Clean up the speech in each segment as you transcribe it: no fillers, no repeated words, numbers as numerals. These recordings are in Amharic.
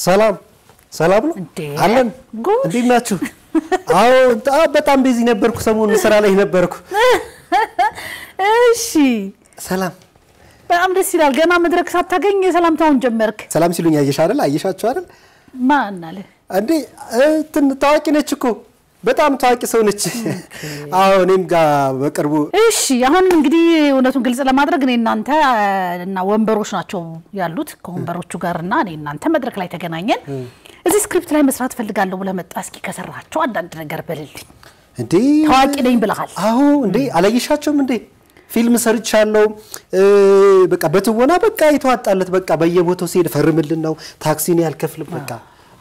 ሰላም ነው አለን እንዴት ናችሁ አዎ በጣም ቢዚ ነበርኩ ሰሞኑን ስራ ላይ ነበርኩ እሺ ሰላም በጣም ደስ ይላል ገና መድረክ ሳታገኝ ሰላምታውን ጀመርክ ሰላም ሲሉኝ አየሻቸው አይደል ማን አለ እንዴ ታዋቂ ነች እኮ በጣም ታዋቂ ሰው ነች አዎ እኔም ጋር በቅርቡ እሺ አሁን እንግዲህ እውነቱን ግልጽ ለማድረግ እኔ እናንተ እና ወንበሮች ናቸው ያሉት ከወንበሮቹ ጋርና እኔ እናንተ መድረክ ላይ ተገናኘን እዚህ ስክሪፕት ላይ መስራት ፈልጋለሁ ብለ መጣ እስኪ ከሰራቸው አንዳንድ ነገር በልልኝ እንዴ ታዋቂ ነኝ ብለሃል አዎ እንዴ አላየሻቸውም እንዴ ፊልም ሰርቻለሁ በቃ በትወና በቃ ይተዋጣለት በቃ በየቦታው ሲሄድ ፈርምልን ነው ታክሲን ያልከፍልም በቃ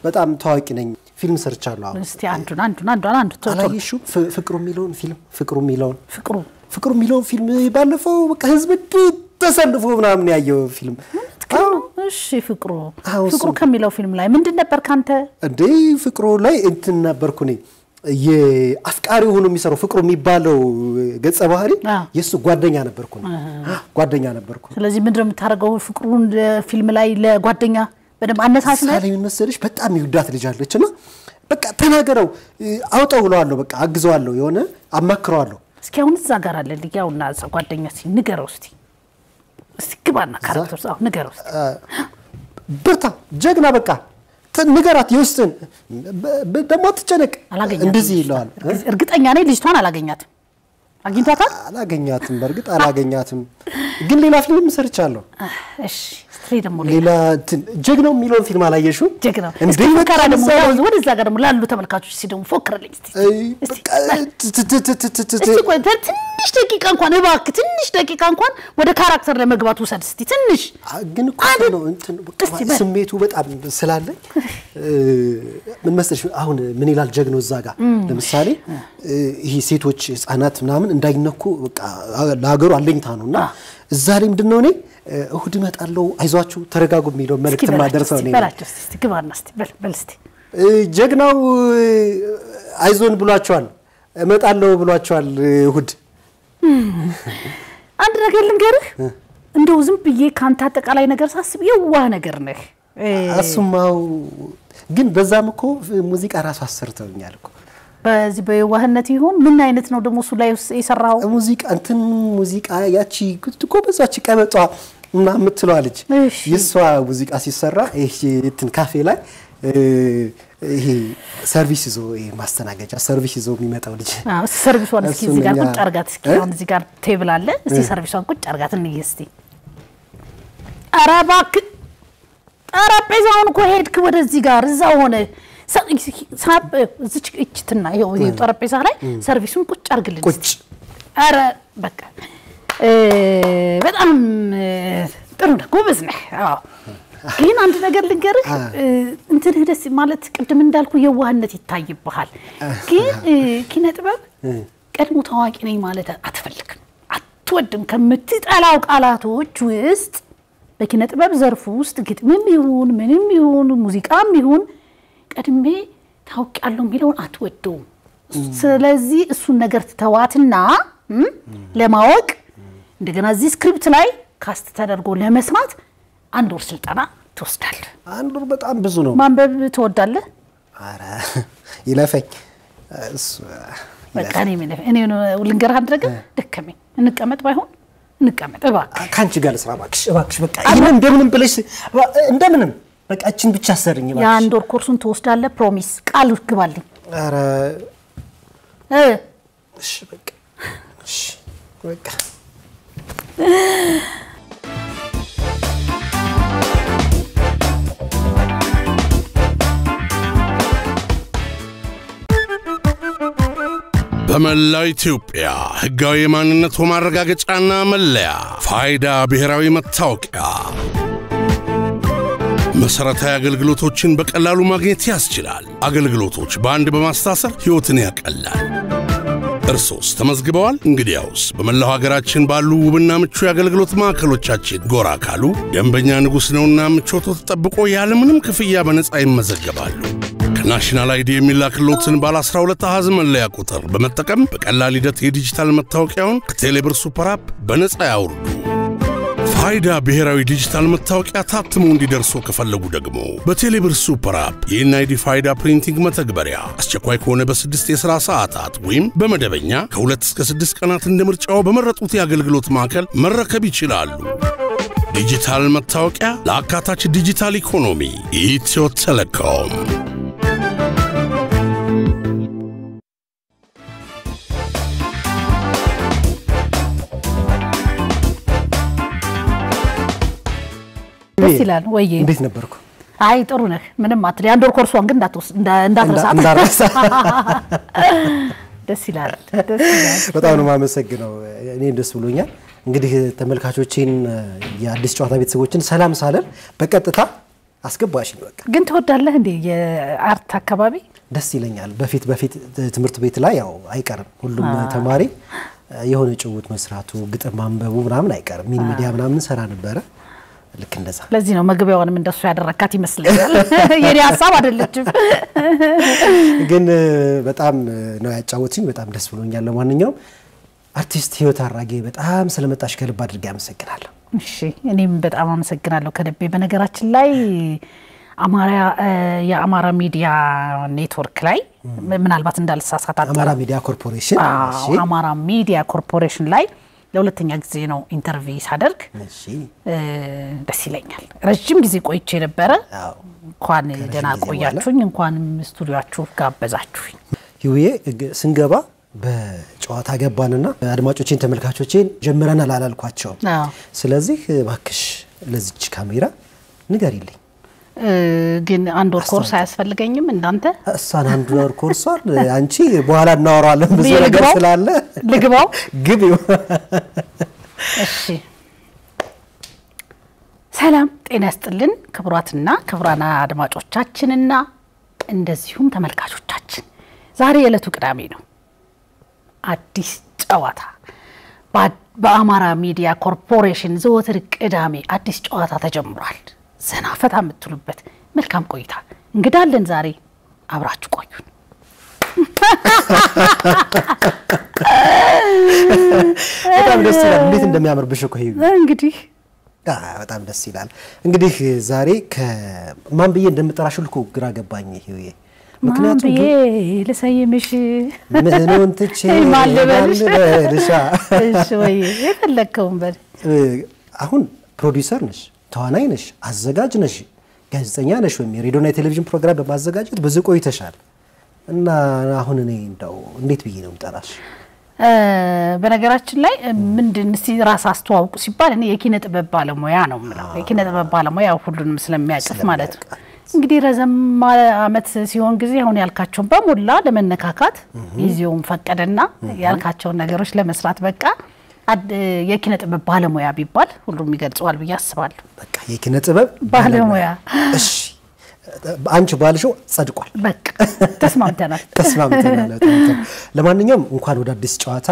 በጣም ታዋቂ ነኝ ፊልም ሰርቻለሁ እስቲ አንዱ አላየሹ ፍቅሩ ሚሊዮን ፊልም ባለፈው በቃ ህዝብ ተሰልፎ ምናምን ያየው ፊልም እሺ ፍቅሩ ከሚለው ፊልም ላይ ምንድን ነበር ካንተ እንዴ ፍቅሩ ላይ እንትን ነበርኩ ነኝ የአፍቃሪ ሆኖ የሚሰራው ፍቅሩ የሚባለው ገጸ ባህሪ የሱ ጓደኛ ነበርኩ ስለዚህ ምንድነው የምታረጋው ፍቅሩን ፊልም ላይ ለጓደኛ በደም አነሳሽ ነው ሳሌ መሰለሽ በጣም ይውዳት ልጅ አለችና በቃ ተናገረው አውጣው ብለዋለሁ በቃ አግዘዋለሁ የሆነ አማክረዋለሁ እስኪ አሁን እዛ ጋር አለ ልጅያውና ጓደኛ ንገረው እስቲ ግባና ካራክተር አሁን ንገረው ብርታ ጀግና በቃ ንገራት ይወስን ደሞ ተጨነቅ እንደዚህ ይላል እርግጠኛ ነኝ ልጅቷን አላገኛትም አግኝቷታል አላገኛትም በርግጥ አላገኛትም ግን ሌላ ፊልም ሰርቻለሁ እሺ ስትሪ ደሞ ሌላ ጀግናው ሚሊዮን ፊልም አላየሹ ጀግናው እንዴ መከራ ደሞ ወደዛ ጋር ደሞ ላሉ ተመልካቾች ሲደሙ ፎክረልኝ እስቲ ቆይ ትንሽ ደቂቃ እንኳን እባክህ ትንሽ ደቂቃ እንኳን ወደ ካራክተር ለመግባት ወሰድ እስቲ ትንሽ ግን እኮ ነው እንትን ስሜቱ በጣም ስላለ ምን መስለሽ አሁን ምን ይላል ጀግናው እዛ ጋር ለምሳሌ ይሄ ሴቶች ህፃናት ምናምን እንዳይነኩ በቃ ለሀገሩ አለኝታ ነውና እዛ ላይ ምንድነው እኔ እሁድ መጣለው አይዟችሁ ተረጋጉ የሚለው መልእክት ማደርሰው ነው በላችሁ እስቲ ግባና እስቲ በል እስቲ ጀግናው አይዞን ብሏቸዋል እመጣለው ብሏቸዋል እሁድ አንድ ነገር ልንገርህ እንደው ዝም ብዬ ካንተ አጠቃላይ ነገር ሳስብ የዋህ ነገር ነህ አስማው ግን በዛም እኮ ሙዚቃ ራስ አሰርተውኛል እኮ በዚህ በየዋህነት ይሁን ምን አይነት ነው ደሞ እሱ ላይ የሰራው ሙዚቃ ያቺ እኮ በዛች ቀበጧ እና ምትሏልጅ የሷ ሙዚቃ ሲሰራ ይሄ እንትን ካፌ ላይ ይሄ ሰርቪስ ይዞ ማስተናገጃ ሰርቪስ ይዞ የሚመጣው ልጅ ሰርቪሷን እስኪ እዚህ ጋር ቁጭ አርጋት እስኪ አሁን እዚህ ጋር ቴብል አለ እስኪ ሰርቪሷን ቁጭ አርጋት እንይ እስቲ አራባክ ጠረጴዛውን እኮ ሄድክ ወደዚህ ጋር እዛው ሆነ ሳብ እዚች እችትና ይሄው ጠረጴዛ ላይ ሰርቪሱን ቁጭ አርግልኝ ቁጭ አረ በቃ በጣም ጥሩ ነው ጎበዝ ነህ አዎ ግን አንድ ነገር ልንገርህ እንትን ደስ ማለት ቅድም እንዳልኩ የዋህነት ይታይብሃል ግን ኪነ ጥበብ ቀድሞ ታዋቂ ነኝ ማለት አትፈልግም አትወድም ከምትጠላው ቃላቶች ውስጥ በኪነ ጥበብ ዘርፍ ውስጥ ግጥምም ይሁን ምንም ይሁን ሙዚቃም ይሁን ቀድሜ ታውቂያለሁ የሚለውን አትወደውም ስለዚህ እሱን ነገር ተዋትና ለማወቅ እንደገና እዚህ ስክሪፕት ላይ ካስት ተደርጎ ለመስማት አንድ ወር ስልጠና ትወስዳለህ አንድ ወር በጣም ብዙ ነው ማንበብ ትወዳለህ አረ ይለፈኝ እሱ በቃ እኔ ልንገርህ አንድ ነገር ደከመኝ እንቀመጥ ባይሆን እንቀመጥ እባክህ ካንቺ ጋር ልስራ እባክሽ በቃ ይሄን እንደምንም ብለሽ እንደምንም በቃ እቺን ብቻ ሰርኝ እባክሽ የአንድ ወር ኮርሱን ትወስዳለህ ፕሮሚስ ቃል ግባልኝ አረ እሺ በቃ በመላው ኢትዮጵያ ህጋዊ ማንነት ማረጋገጫና መለያ ፋይዳ ብሔራዊ መታወቂያ መሰረታዊ አገልግሎቶችን በቀላሉ ማግኘት ያስችላል አገልግሎቶች በአንድ በማስተሳሰር ህይወትን ያቀላል እርሶስ ተመዝግበዋል እንግዲያውስ በመላው ሀገራችን ባሉ ውብና ምቹ የአገልግሎት ማዕከሎቻችን ጎራ ካሉ ደንበኛ ንጉስ ነውና ምቾቶ ተጠብቆ ያለምንም ክፍያ በነፃ ይመዘገባሉ ከናሽናል አይዲ የሚላክሎትን ባለ 12 አሃዝ መለያ ቁጥር በመጠቀም በቀላል ሂደት የዲጂታል መታወቂያውን ከቴሌብር ሱፐር አፕ በነፃ ያውርዱ ፋይዳ ብሔራዊ ዲጂታል መታወቂያ ታትሞ እንዲደርሶ ከፈለጉ ደግሞ በቴሌብር ሱፐር አፕ የኤንአይዲ ፋይዳ ፕሪንቲንግ መተግበሪያ አስቸኳይ ከሆነ በ6 የሥራ ሰዓታት ወይም በመደበኛ ከ2 እስከ 6 ቀናት እንደ ምርጫው በመረጡት የአገልግሎት ማዕከል መረከብ ይችላሉ። ዲጂታል መታወቂያ ለአካታች ዲጂታል ኢኮኖሚ ኢትዮ ቴሌኮም። ደስ ይላል ወይ? እንዴት ነበርኩ? አይ ጥሩ ነህ። ምንም አትሪ። አንድ ወር ኮርሷን ግን እንዳትረሳ። ደስ ይላል። በጣም ነው የማመሰግነው። እኔ ደስ ብሎኛል። እንግዲህ ተመልካቾችን የአዲስ ጨዋታ ቤተሰቦችን ሰላም ሳለን በቀጥታ አስገባሽኝ። በቃ ግን ትወዳለህ እንዴ የአርት አካባቢ? ደስ ይለኛል። በፊት ትምህርት ቤት ላይ ያው አይቀርም ሁሉም ተማሪ የሆነ ጭውውት መስራቱ፣ ግጥም ማንበቡ ምናምን አይቀርም። ሚዲያ ምናምን ሰራ ነበረ። ልክ እንደዛ። ለዚህ ነው መግቢያውንም እንደሱ ያደረካት ይመስለኛል። የኔ ሐሳብ አይደለችም። ግን በጣም ነው ያጫወትኝ። በጣም ደስ ብሎኛል። ለማንኛውም አርቲስት ህይወት አራጌ በጣም ስለመጣሽ ከልብ አድርጌ አመሰግናለሁ። እሺ እኔም በጣም አመሰግናለሁ ከልቤ። በነገራችን ላይ የአማራ ሚዲያ ኔትወርክ ላይ ምናልባት እንዳልሳሳት አማራ ሚዲያ ኮርፖሬሽን አማራ ሚዲያ ኮርፖሬሽን ላይ ለሁለተኛ ጊዜ ነው ኢንተርቪው ሳደርግ። እሺ ደስ ይለኛል። ረጅም ጊዜ ቆይቼ ነበር። እንኳን ደህና ቆያችሁኝ፣ እንኳንም ስቱዲዮአችሁ ጋበዛችሁኝ። ይውዬ ስንገባ በጨዋታ ገባንና አድማጮችን ተመልካቾችን ጀምረናል አላልኳቸው። ስለዚህ ባክሽ ለዚች ካሜራ ንገሪልኝ። ግን አንድ ወር ኮርስ አያስፈልገኝም እንዳንተ? እሷን አንድ ወር ኮርሷል። አንቺ በኋላ እናወራለን ብዙ ነገር ስላለ ልግባው ግቢው። እሺ ሰላም ጤና ይስጥልን ክቡራትና ክቡራን አድማጮቻችንና እንደዚሁም ተመልካቾቻችን፣ ዛሬ የዕለቱ ቅዳሜ ነው። አዲስ ጨዋታ በአማራ ሚዲያ ኮርፖሬሽን ዘወትር ቅዳሜ አዲስ ጨዋታ ተጀምሯል። ዘና ፈታ የምትሉበት መልካም ቆይታ። እንግዳለን ዛሬ አብራችሁ ቆዩን። በጣም ደስ ይላል። እንዴት እንደሚያምርብሽ እኮ ይሄ እንግዲህ በጣም ደስ ይላል። እንግዲህ ዛሬ ከማን ብዬ እንደምጠራሽ ልኩ ግራ ገባኝ ይሄ። ምክንያቱም ለሰይምሽ ምንውን ትቼ ማለበልሽ እሺ ወይ የፈለከውን በል። አሁን ፕሮዲዩሰር ነሽ፣ ተዋናይ ነሽ፣ አዘጋጅ ነሽ፣ ጋዜጠኛ ነሽ፣ ወይም የሬዲዮና የቴሌቪዥን ፕሮግራም በማዘጋጀት ብዙ ቆይተሻል እና አሁን እኔ እንደው እንዴት ብዬ ነው የምጠራሽ? በነገራችን ላይ ምንድን እስቲ ራስ አስተዋውቁ ሲባል እኔ የኪነ ጥበብ ባለሙያ ነው የምለው። የኪነ ጥበብ ባለሙያ ሁሉንም ስለሚያቅፍ ማለት ነው። እንግዲህ ረዘም አመት ሲሆን ጊዜ አሁን ያልካቸውን በሞላ ለመነካካት ጊዜውን ፈቀደና ያልካቸውን ነገሮች ለመስራት በቃ የኪነ ጥበብ ባለሙያ ቢባል ሁሉም ይገልጸዋል ብዬ አስባለሁ። በቃ የኪነ ጥበብ ባለሙያ። እሺ አንቺ ባልሽው ጸድቋል። በቃ ተስማምተናል። ለማንኛውም እንኳን ወደ አዲስ ጨዋታ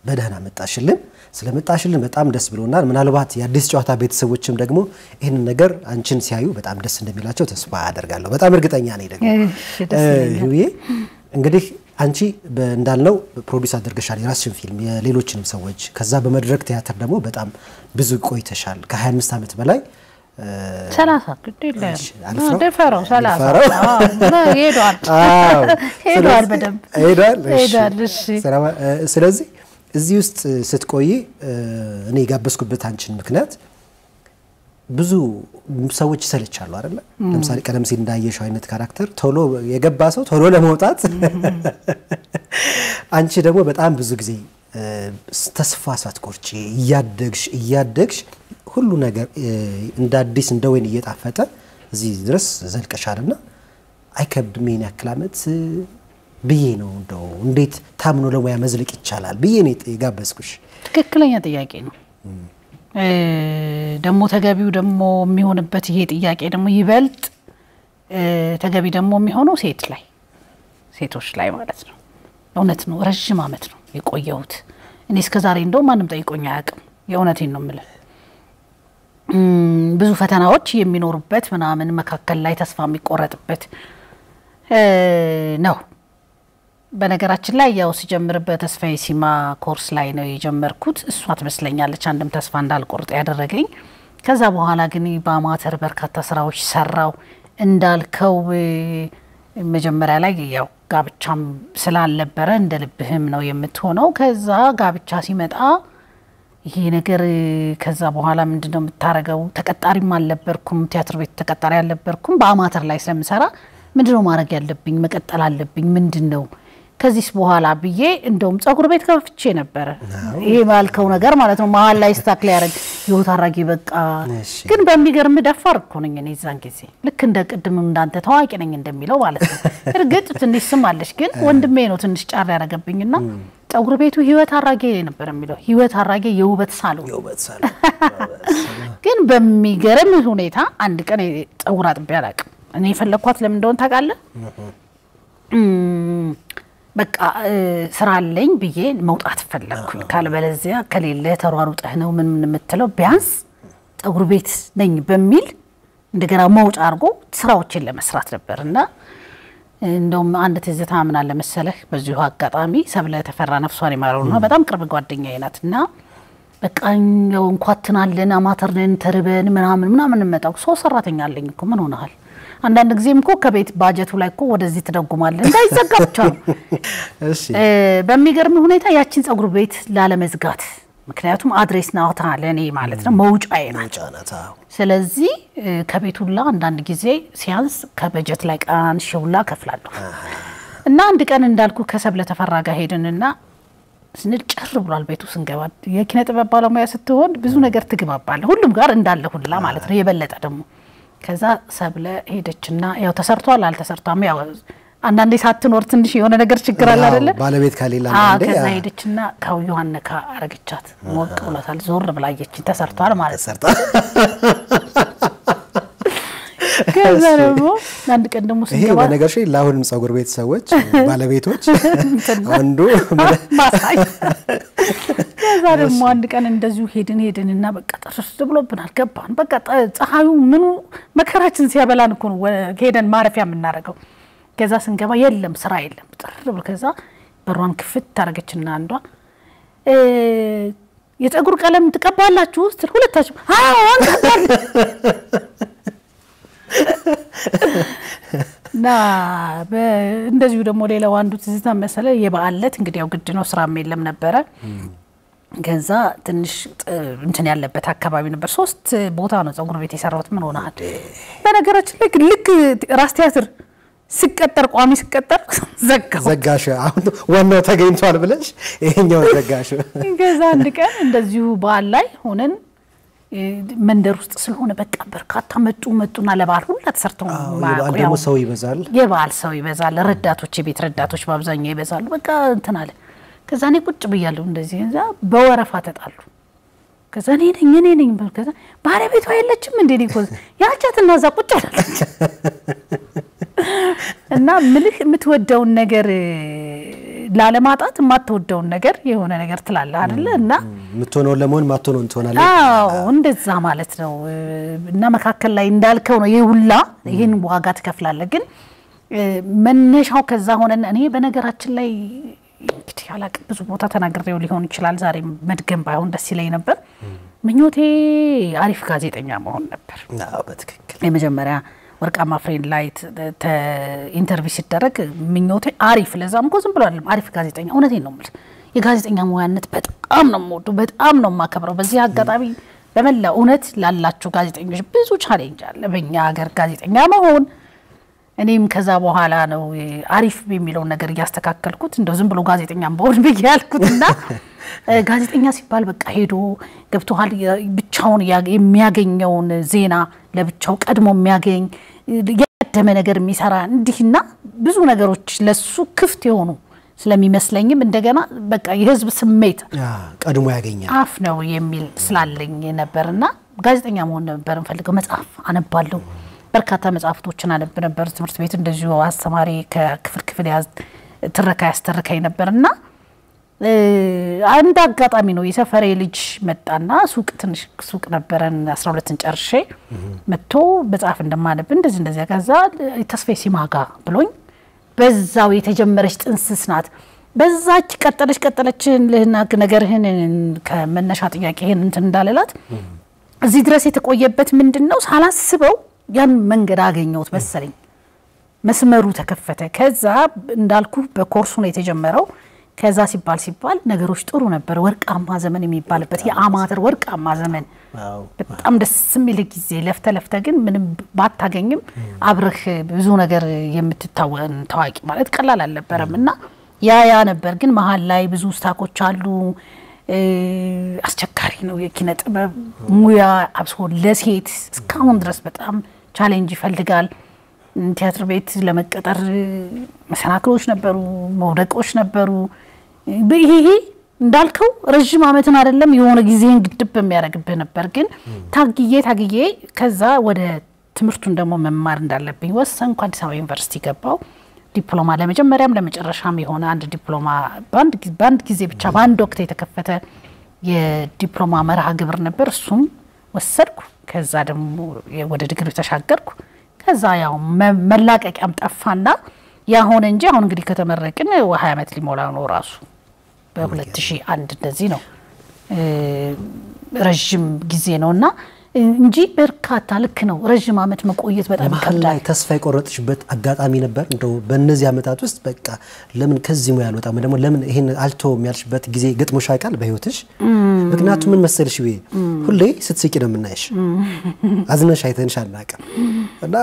በደህና መጣሽልን። ስለመጣሽልን በጣም ደስ ብሎናል። ምናልባት የአዲስ ጨዋታ ቤተሰቦችም ደግሞ ይሄን ነገር አንቺን ሲያዩ በጣም ደስ እንደሚላቸው ተስፋ አደርጋለሁ። በጣም እርግጠኛ ነኝ ደግሞ። ይሄ እንግዲህ አንቺ እንዳልነው ፕሮዲዩስ አድርገሻል የራስሽን ፊልም፣ የሌሎችንም ሰዎች። ከዛ በመድረክ ቲያትር ደግሞ በጣም ብዙ ቆይተሻል። ከ25 ዓመት በላይ 30 ግዴለ ደፈረው 30 ሄዷል በደንብ ሄዷል። እሺ ስለዚህ እዚህ ውስጥ ስትቆይ እኔ ጋበስኩበት አንቺን ምክንያት ብዙ ሰዎች ይሰለቻሉ አይደል? ለምሳሌ ቀደም ሲል እንዳየሽው አይነት ካራክተር ቶሎ የገባ ሰው ቶሎ ለመውጣት አንቺ ደግሞ በጣም ብዙ ጊዜ ተስፋ ሳትቆርጪ እያደግሽ ሁሉ ነገር እንደ አዲስ እንደ ወይን እየጣፈጠ እዚህ ድረስ ዘልቀሻልና አይከብድም? ምን ያክል ዓመት ብዬ ነው እንደው እንዴት ታምኖ ለሙያ መዝለቅ ይቻላል ብዬ ነው የጋበዝኩሽ። ትክክለኛ ጥያቄ ነው። ደሞ ተገቢው ደሞ የሚሆንበት ይሄ ጥያቄ ደሞ ይበልጥ ተገቢ ደሞ የሚሆነው ሴቶች ላይ ማለት ነው። እውነት ነው። ረጅም ዓመት ነው የቆየሁት እኔ እስከዛሬ እንደው ማንም ጠይቆኝ አያውቅም። የእውነቴን ነው የምልህ። ብዙ ፈተናዎች የሚኖሩበት ምናምን መካከል ላይ ተስፋ የሚቆረጥበት ነው። በነገራችን ላይ ያው ሲጀምርበት ተስፋዬ ሲማ ኮርስ ላይ ነው የጀመርኩት። እሷ ትመስለኛለች አንድም ተስፋ እንዳልቆርጥ ያደረገኝ። ከዛ በኋላ ግን በአማተር በርካታ ስራዎች ሰራው እንዳልከው መጀመሪያ ላይ ያው ጋብቻም ስላልነበረ እንደ ልብህም ነው የምትሆነው ከዛ ጋብቻ ሲመጣ ይሄ ነገር ከዛ በኋላ ምንድነው የምታረጋው ተቀጣሪም አልነበርኩም ቲያትር ቤት ተቀጣሪ አልነበርኩም በአማተር ላይ ስለምሰራ ምንድነው ማድረግ ያለብኝ መቀጠል አለብኝ ምንድነው ከዚስ በኋላ ብዬ እንደውም ጸጉር ቤት ከፍቼ ነበር ይሄ ማልከው ነገር ማለት ነው መሃል ላይ ስታክል ያረግ ህይወት አራጊ በቃ ግን በሚገርም ደፋር እኮ ነኝ እኔ ዛን ጊዜ ልክ እንደ ቅድም እንዳንተ ታዋቂ ነኝ እንደሚለው ማለት ነው እርግጥ ትንሽ ስም አለሽ ግን ወንድሜ ነው ትንሽ ጫር ያረገብኝና ጸጉር ቤቱ ህይወት አራጌ ነበር የሚለው ህይወት አራጌ የውበት ሳሎን ግን በሚገርም ሁኔታ አንድ ቀን ጸጉር አጥቤ አላቅም እኔ ፈለኳት ለምን እንደሆነ ታውቃለህ በቃ ስራ አለኝ ብዬ መውጣት ፈለኩኝ ካልበለዚያ ከሌለ ተሯሩጠህ ነው ምን የምትለው ቢያንስ ጸጉር ቤት ነኝ በሚል እንደገና መውጫ አርጎ ስራዎችን ለመስራት ነበርና እንደውም አንድ ትዝታ ምን አለ መሰለህ በዚሁ አጋጣሚ ሰብለ ተፈራ ነፍሷን ይማረውና በጣም ቅርብ ጓደኛዬ ናትና በቃ እንኳትናለን አማተርነን ተርበን ምናምን መጣው ሶ ሰራተኛ አለኝ እኮ ምን ሆነሃል አንዳንድ ጊዜም እኮ ከቤት ባጀቱ ላይ እኮ ወደዚህ ተደጉማለን እንዳይዘጋብቻው እሺ በሚገርም ሁኔታ ያቺን ጸጉር ቤት ላለመዝጋት ምክንያቱም አድሬስ ናውታ ለኔ ማለት ነው መውጫዬ ናት ስለዚህ ከቤቱላ አንዳንድ ጊዜ ሲያንስ ከበጀት ላይ ቃንሽውላ ከፍላለሁ እና አንድ ቀን እንዳልኩ ከሰብለ ተፈራ ጋር ሄድንና ስንል ጭር ብሏል ቤቱ ስንገባ የኪነ ጥበብ ባለሙያ ስትሆን ብዙ ነገር ትግባባለህ ሁሉም ጋር እንዳለ ሁላ ማለት ነው የበለጠ ደግሞ ከዛ ሰብለ ሄደችና ያው ተሰርቷል አልተሰርቷም ያው አንዳንዴ ሳትኖር ትንሽ የሆነ ነገር ችግር አለ አይደለ ባለቤት ካሌላ አንዴ ከዛ ሄደችና ካውዮሐን ነካ አረጋቻት ሞቅ ብሏታል ዞር ብላየች ተሰርቷል ማለት ሰርቷል ከዛ ደግሞ አንድ ቀን ደግሞ ይሄ በነገር ሺ ላሁንም ጸጉር ቤት ሰዎች ባለቤቶች አንዱ ማሳይ ከዛ ደግሞ አንድ ቀን እንደዚሁ ሄድንና በቃ ጥርስ ብሎብናል ገባን በቃ ፀሐዩ ምኑ መከራችን ሲያበላን እኮ ሄደን ማረፊያ የምናረጋው ከዛ ስንገባ የለም ስራ የለም ጥር ብሎ ከዛ በሯን ክፍት ታረገችና አንዷ የጸጉር ቀለም ተቀባላችሁ ስትል ሁለታችሁ አዎ አንቀባል ና እንደዚሁ ደግሞ ሌላው አንዱ ትዝታ መሰለ የበዓለት እንግዲህ ያው ግድ ነው ስራም የለም ነበር ገዛ ትንሽ እንትን ያለበት አካባቢ ነበር 3 ቦታ ነው ጸጉር ቤት የሰራሁት ምን ሆነሃል በነገራችን ልክ ራስ ቲያትር ሲቀጠር ቋሚ ሲቀጠር ዘጋሽ አሁን ወናው ተገኝቷል ብለሽ ይሄኛው ዘጋሽ ገዛ አንድ ቀን እንደዚሁ በዓል ላይ ሆነን መንደር ውስጥ ስለሆነ በቃ በርካታ መጡና ለባል ሁሉ ተሰርተው ማቆያው ሰው ይበዛል የባል ሰው ይበዛል ረዳቶች የቤት ረዳቶች በአብዛኛው ይበዛሉ በቃ እንትን አለ ከዛ እኔ ቁጭ ብያለሁ እንደዚህ እዛ በወረፋ ተጣሉ ከዛ እኔ ነኝ ከዛ ባለቤቷ የለችም እንዴ ዲኮ ያቻትና እዛ ቁጭ አለች እና ምልህ የምትወደውን ነገር ላለማጣት ማትወደውን ነገር የሆነ ነገር ትላለህ አይደለ እና ምትሆነው ለሞን ማትሆነው እንትሆናለህ አዎ እንደዛ ማለት ነው እና መካከል ላይ እንዳልከው ነው ይሁላ ይሄን ዋጋ ተከፍላለህ ግን መነሻው ከዛ ሆነና እኔ በነገራችን ላይ እንግዲህ ያላቅ ብዙ ቦታ ተናግሬው ሊሆን ይችላል ዛሬ መድገም ባይሆን ደስ ይለኝ ነበር ምኞቴ አሪፍ ጋዜጠኛ መሆን ነበር አዎ በትክክል የመጀመሪያ ወርቃማ ፍሬንድ ላይ ኢንተርቪው ሲደረግ ምኞቴ አሪፍ ለዛም እኮ ዝም ብሎ አይደለም አሪፍ ጋዜጠኛ እውነቴን ነው ማለት የጋዜጠኛ ሙያነት በጣም ነው የምወደው በጣም ነው የማከብረው በዚህ አጋጣሚ በመላ እውነት ላላችሁ ጋዜጠኞች ብዙ ቻሌንጅ አለ በእኛ ሀገር ጋዜጠኛ መሆን እኔም ከዛ በኋላ ነው አሪፍ በሚለው ነገር ያስተካከልኩት እንደው ዝም ብሎ ጋዜጠኛም በሆን በያልኩትና ጋዜጠኛ ሲባል በቃ ሄዶ ገብቶሃል ብቻውን የሚያገኘውን ዜና ለብቻው ቀድሞ የሚያገኝ የቀደመ ነገር የሚሰራ እንዲህና ብዙ ነገሮች ለሱ ክፍት የሆኑ ስለሚመስለኝም እንደገና በቃ የህዝብ ስሜት ቀድሞ ያገኛል አፍ ነው የሚል ስላለኝ ነበርና ጋዜጠኛ መሆን ነበር እንፈልገው መጽሐፍ አነባለሁ በርካታ መጽሐፍቶችን አነብ ነበር ትምህርት ቤት እንደዚሁ አስተማሪ ከክፍል ያዝ ትረካ ያስተርከኝ ነበርና አንድ አጋጣሚ ነው የሰፈሬ ልጅ መጣና ትንሽ ሱቅ ነበረን 12ን ጨርሼ መጥቶ መጽሐፍ እንደማነብ እንደዚህ ያጋዛ ተስፋዬ ሲማጋ ብሎኝ በዛው የተጀመረች ጥንስስ ናት በዛች ቀጠለች ለህና ነገርህን ከመነሻ ጥያቄህን እንትን እንዳለላት እዚህ ድረስ የተቆየበት ምንድነው ሳላስበው ያን መንገድ አገኘሁት መሰለኝ መስመሩ ተከፈተ ከዛ እንዳልኩ በኮርሱ ነው የተጀመረው ከዛ ሲባል ነገሮች ጥሩ ነበር ወርቃማ ዘመን የሚባልበት የአማተር ወርቃማ ዘመን በጣም ደስ የሚል ጊዜ ለፍተ ግን ምንም ባታገኝም አብረህ ብዙ ነገር የምትታወን ታዋቂ ማለት ቀላል አልነበረምና ያ ነበር ግን መሃል ላይ ብዙ ስታኮች አሉ አስቸጋሪ ነው የኪነ ጥበብ ሙያ አብሶ ለሴት እስካሁን ድረስ በጣም ቻሌንጅ ይፈልጋል ቲያትር ቤት ለመቀጠር መሰናክሎች ነበሩ መውደቆች ነበሩ በይሄ እንዳልከው ረጅም አመትን አይደለም የሆነ ጊዜን ግድብ የሚያደርግብህ ነበር ግን ታግዬ ከዛ ወደ ትምርቱን ደሞ መማር እንዳለብኝ ወሰንኩ አዲስ አበባ ዩኒቨርሲቲ ገባው ዲፕሎማ ለመጀመሪያም ለመጨረሻም የሆነ አንድ ዲፕሎማ ባንድ ጊዜ ብቻ ባንድ ወቅት የተከፈተ የዲፕሎማ መርሃ ግብር ነበር እሱም ወሰድኩ ከዛ ደሞ ወደ ዲግሪ ተሻገርኩ ከዛ ያው መላቀቂያም ጠፋና ያ ሆነ እንጂ አሁን እንግዲህ ከተመረቅን 20 አመት ሊሞላ ነው ራሱ በ2001 እንደዚህ ነው ረጅም ጊዜ ነውና እንጂ በርካታ ልክ ነው ረጅም አመት መቆየት በጣም ይከብዳል ተስፋ የቆረጥሽበት አጋጣሚ ነበር እንደው በእነዚህ አመታት ውስጥ በቃ ለምን ከዚህ ሙያ አልወጣም ደግሞ ለምን ይሄን አልተው የሚያልሽበት ጊዜ ገጥሞሽ አይቃል በህይወትሽ ምክንያቱም ምን መሰልሽ ወይ ሁሌ ስትስቂ ነው የምናይሽ አዝነሽ አይተንሽ አናውቅም እና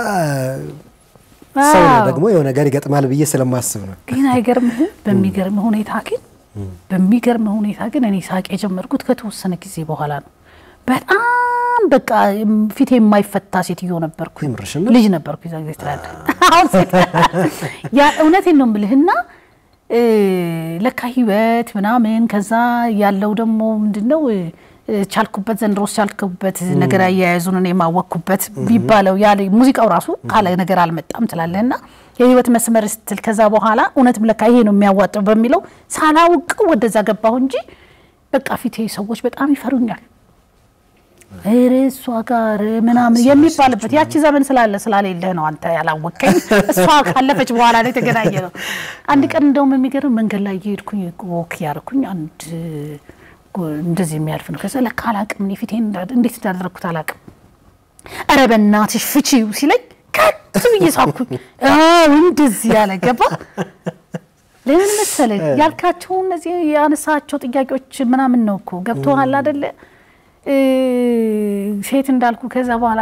ሰው ደግሞ የሆነ ነገር ይገጥማል ብዬ ስለማስብ ነው ግን አይገርምህ በሚገርም ሁኔታ ግን እኔ ሳቅ የጀመርኩት ከተወሰነ ጊዜ በኋላ ነው በጣም በቃ ፊቴ የማይፈታ ሴትዮ ነበርኩ ልጅ ነበርኩ ይዛ ጊዜ ትላል አሁን ያ እውነቴን ነው የምልህና ለካ ህይወት ምናምን ከዛ ያለው ደግሞ ምንድነው ቻልኩበት ዘንድሮስ ቻልኩበት ነገር አያያዙን እኔ ማወቅኩበት ቢባለው ያለ ሙዚቃው ራሱ ካለ ነገር አልመጣም ትላለህና የህይወት መስመር ስትል ከዛ በኋላ እውነትም ለካ ይሄ ነው የሚያዋጣው በሚለው ሳላውቀው ወደዛ ገባሁ እንጂ በቃ ፊቴ ሰዎች በጣም ይፈሩኛል እርሷ ጋር ምናምን የሚባልበት ያቺ ዘመን ስላለ ነው አንተ ያላወቀኝ እሷ ካለፈች በኋላ ላይ ተገናኘነው አንድ ቀን እንደውም የሚገርም መንገድ ላይ ይሄድኩኝ ወክ ያርኩኝ አንድ እንደዚህ የሚያልፍ ነው ከዛ ለካ አላቅም እኔ ፊቴን እንዴት እንዳደረኩት አላቅም አረ በእናትሽ ፍቺው ሲለኝ ከት ብዬ ሳኩኝ እንደዚህ ያለ ገባ ለምን መሰለኝ ያልካቸው እነዚህ ያነሳቸው ጥያቄዎች ምናምን ነው እኮ ገብቶሃል አይደለ ሴት እንዳልኩ ከዛ በኋላ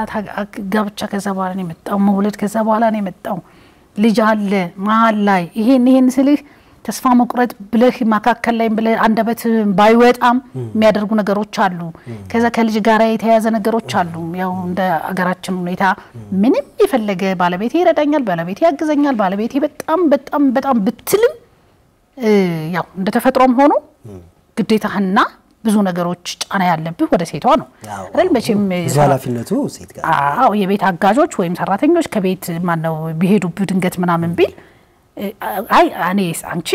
ጋብቻ ከዛ በኋላ ነው የመጣው መውለድ ከዛ በኋላ ነው የመጣው ልጅ አለ መሃል ላይ ይሄን ስልህ ተስፋ መቁረጥ ብለህ ማካከል ላይ ብለህ አንደበት ባይወጣም የሚያደርጉ ነገሮች አሉ ከዛ ከልጅ ጋር የተያዘ ነገሮች አሉ ያው እንደ አገራችን ሁኔታ ምንም ይፈልገ ባለቤቴ ይረዳኛል ባለቤቴ ያግዘኛል ባለቤቴ በጣም ብትልም ያው እንደ ተፈጥሮም ሆኖ ግዴታህና ብዙ ነገሮች ጫና ያለብህ ወደ ሴቷ ነው አይደል መቼም ኃላፊነቱ ሴት ጋር የቤት አጋዦች ወይም ሰራተኞች ከቤት ማነው ቢሄዱብህ ድንገት ምናምን ቢል እኔ አንቺ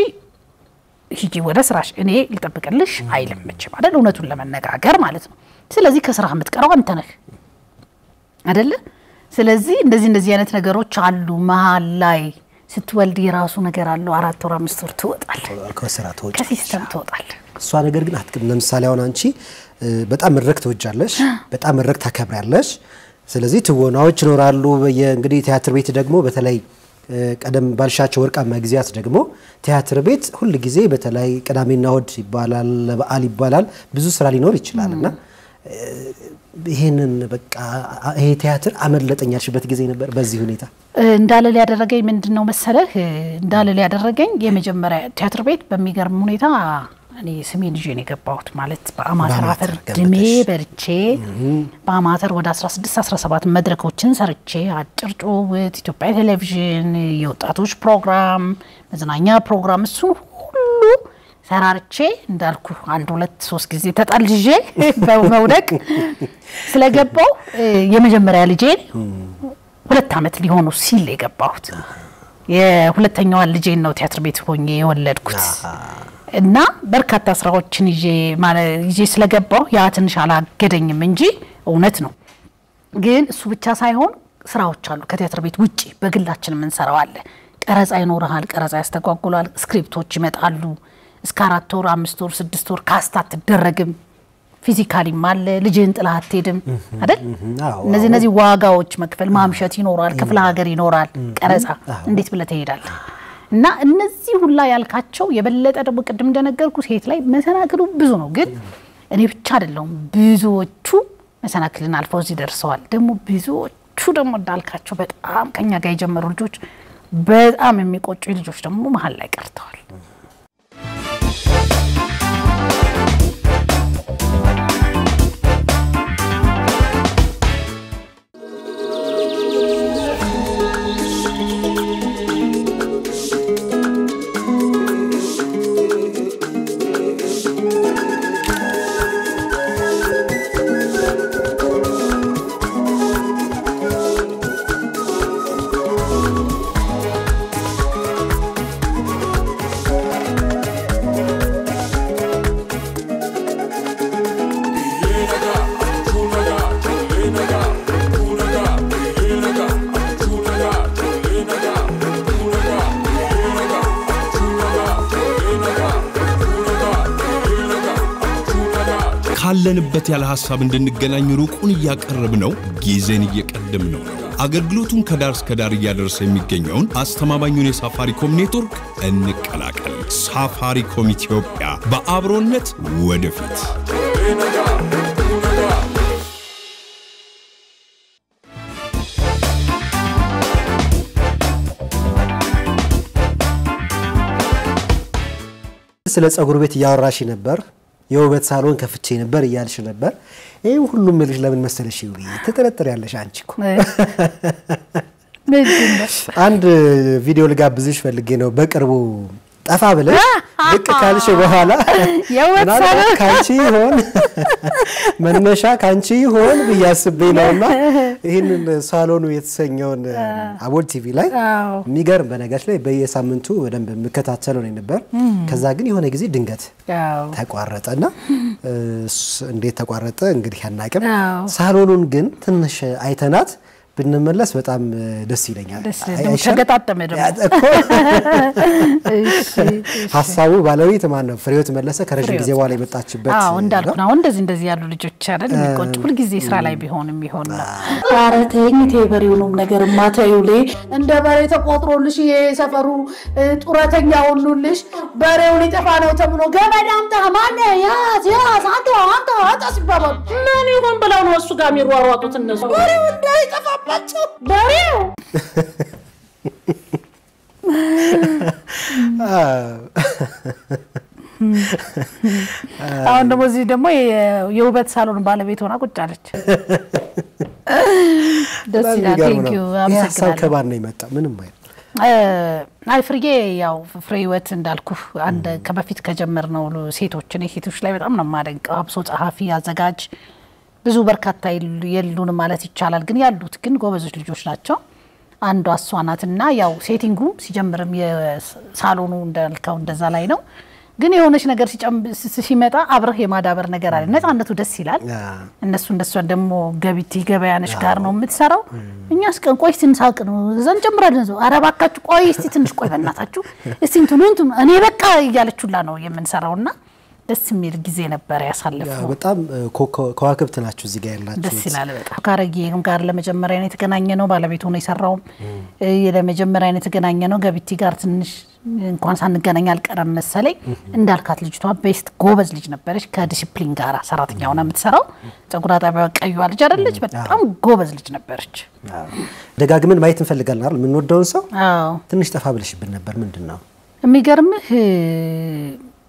ሂጂ ወደ ስራሽ እኔ ልጠብቅልሽ አይልም መቼም አይደል እውነቱን ለመነጋገር ማለት ነው ስለዚህ ከስራ የምትቀረው አንተ ነህ አይደል ስለዚህ እንደዚህ አይነት ነገሮች አሉ መሃል ላይ ስትወልድ የራሱ ነገር አለው 4 ወር 5 ወር ትወጣለህ ከስራ ትወጣለህ ከሲስተም ትወጣለህ እሷ ነገር ግን አትከም ለምሳሌ አሁን አንቺ በጣም መድረክ ተወጃለሽ በጣም መድረክ ታከብራለሽ ስለዚህ ትወናዎች ይኖራሉ እንግዲህ ቲያትር ቤት ደግሞ በተለይ ቀደም ባልሻቸው ወርቃማ ጊዜያት ደግሞ ቲያትር ቤት ሁሉ ጊዜ በተለይ ቅዳሜና እሁድ ይባላል ለበዓል ይባላል ብዙ ስራ ሊኖር ይችላልና ይሄንን በቃ ይሄ ቲያትር አመለጠኛልሽበት ጊዜ ነበር በዚህ ሁኔታ እንዳለ ያደረገኝ ምንድነው መሰለህ እንዳለ ያደረገኝ የመጀመሪያ ቲያትር ቤት በሚገርም ሁኔታ እኔ ስሜን ልጅ ነው የገባሁት ማለት በአማተር ድሜ በርቼ በአማተር ወደ 16 17 መድረኮችን ሰርቼ አጭር ጭውውት ኢትዮጵያ ቴሌቪዥን የወጣቶች ፕሮግራም መዝናኛ ፕሮግራም እሱ ሁሉ ሰራርቼ እንዳልኩ 1 2 3 ጊዜ ተጣልጄ በመውደቅ ስለገባው የመጀመሪያ ልጄን 2 አመት ሊሆኑ ሲል የገባሁት የሁለተኛው ልጄን ነው ቲያትር ቤት ሆኜ የወለድኩት እና በርካታ ስራዎችን ይዤ ስለገባው ያ ትንሽ አላገደኝም እንጂ እውነት ነው ግን እሱ ብቻ ሳይሆን ስራዎች አሉ ከቲያትር ቤት ውጪ በግላችን ምን ሰራው አለ ቀረጻ ይኖርሃል ቀረጻ ያስተጓጉላል ስክሪፕቶች ይመጣሉ እስከ 4 ወር 5 ወር 6 ወር ካስታት ተደረግም ፊዚካሊ ማለ ልጅን ጥላ አትሄድም አይደል እነዚህ ዋጋዎች መክፈል ማምሸት ይኖራል ክፍለ ሀገር ይኖራል ቀረጻ እንዴት ብለ ትሄዳለህ እና እነዚህ ሁላ ያልካቸው የበለጠ ደግሞ ቅድም እንደነገርኩ ሴት ላይ መሰናክሉ ብዙ ነው ግን እኔ ብቻ አይደለም ብዙዎቹ መሰናክልን አልፈው እዚህ ደርሰዋል ደግሞ ብዙዎቹ ደግሞ እንዳልካቸው በጣም ከኛ ጋር የጀመሩ ልጆች በጣም የሚቆጩ ልጆች ደግሞ መሃል ላይ ቀርተዋል ካለንበት ያለ ሐሳብ እንድንገናኝ ሩቁን ያቀርብ ነው ጊዜን እየቀደም ነው አገልግሎቱን ከዳር እስከ ዳር ያደርሰ የሚገኘውን አስተማማኙን የሳፋሪኮም ኔትወርክ እንቀላቀል ሳፋሪኮም ኢትዮጵያ በአብሮነት ወደፊት ስለ ጸጉር ቤት ያወራሽ ነበር የውበት ሳሎን ከፍቼ ነበር ያልሽ ነበር ይሄ ሁሉም ልጅ ለምን መሰለሽ ይውሪ ተጠረጠር ያለሽ አንቺኮ አንድ ቪዲዮ ልጋብዝሽ ፈልጌ ነው በቅርቡ ጠፋ ብለሽ ልክ ካልሽ በኋላ የውበት ሳሎን ካንቺ ሆን መነሻ ካንቺ ሆን በያስበኝ ነውና ይሄንን ሳሎኑ የተሰኘውን አቦል ቲቪ ላይ የሚገርም በነገር ላይ በየሳምንቱ ወደንብ መከታተለው ነበር ከዛ ግን የሆነ ጊዜ ድንገት ተቋረጠና እንዴት ተቋረጠ እንግዲህ ያናቀም ሳሎኑን ግን ትንሽ አይተናት ብንመለስ በጣም ደስ ይለኛል ተገጣጠመ ደግሞ ሐሳቡ ባለቤት ማን ነው ፍሬውት መለሰ ከረጅም ጊዜ በኋላ የመጣችበት እንዳልኩ ነው እንደዚህ ያሉ ልጆች አይደል የሚቆጭ ሁሉ ጊዜ ስራ ላይ ቢሆንም ይሆን ነው አረተኝ ተበሪውንም ነገር ማታዩሌ እንደ በሬ ተቆጥሮልሽ የሰፈሩ ጡረተኛ ሁሉልሽ በሬው ሊጠፋ ነው ተብሎ ገመድ አምጣ ማን ያዝ አንተ አጣስባባ ምን ይሆን ብለው ነው እሱ ጋር የሚሯሯጡት እነሱ በሬው እንዳይጠፋ በሬው አሁን ደግሞ እዚህ ደግሞ የውበት ሳሎን ባለቤት ሆና ቁጭ አለች ደስ ይላል ቴንክ ዩ አመሰግናለሁ ከባድ ነው የመጣ ምንም አይ ፍርዬ ያው ፍሬወት እንዳልኩ አንድ ከበፊት ከጀመርነው ሴቶች ላይ በጣም ነው ማደንቀው አብሶ ጸሐፊ አዘጋጅ ብዙ በርካታ የሉን ማለት ይቻላል ግን ያሉት ግን ጎበዞች ልጆች ናቸው አንዷ አሷናትና ያው ሴቲንጉ ሲጀምርም የሳሎኑ እንዳልከው እንደዛ ላይ ነው ግን የሆነች ነገር ሲመጣ አብረህ የማዳበር ነገር አለ ነፃነቱ ደስ ይላል እነሱ ደግሞ ገቢቲ ገበያነሽ ጋር ነው የምትሰራው እኛስ ቀን ቆይ ትንሳቅ ነው ዘን ጀምራለን አረባካችሁ ቆይ እስቲ ትንሽ ቆይ በእናታችሁ እስቲ እንትኑ እኔ በቃ ያለችውላ ነው የምንሰራውና ደስ የሚል ጊዜ ነበር ያሳለፈው በጣም ከዋክብት ናችሁ እዚህ ጋር ያላችሁ ደስ ይላል በጣም ካረጌም ጋር ለመጀመሪያ ነው የተገናኘ ነው ባለቤቱ ነው የሰራው ለመጀመሪያ ነው የተገናኘ ነው ገቢቲ ጋር ትንሽ እንኳን ሳንገናኝ አልቀረም መሰለኝ እንዳልካት ልጅቷ ቤስት ጎበዝ ልጅ ነበረች ከዲሲፕሊን ጋር ሰራተኛው ነው የምትሰራው ጸጉር አጣቢያ ቀይዋ ልጅ አይደለች በጣም ጎበዝ ልጅ ነበረች ደጋግመን ማየት እንፈልጋለን አይደል ምን ወደውን ሰው ትንሽ ጠፋ ብለሽብን ነበር ምንድነው የሚገርምህ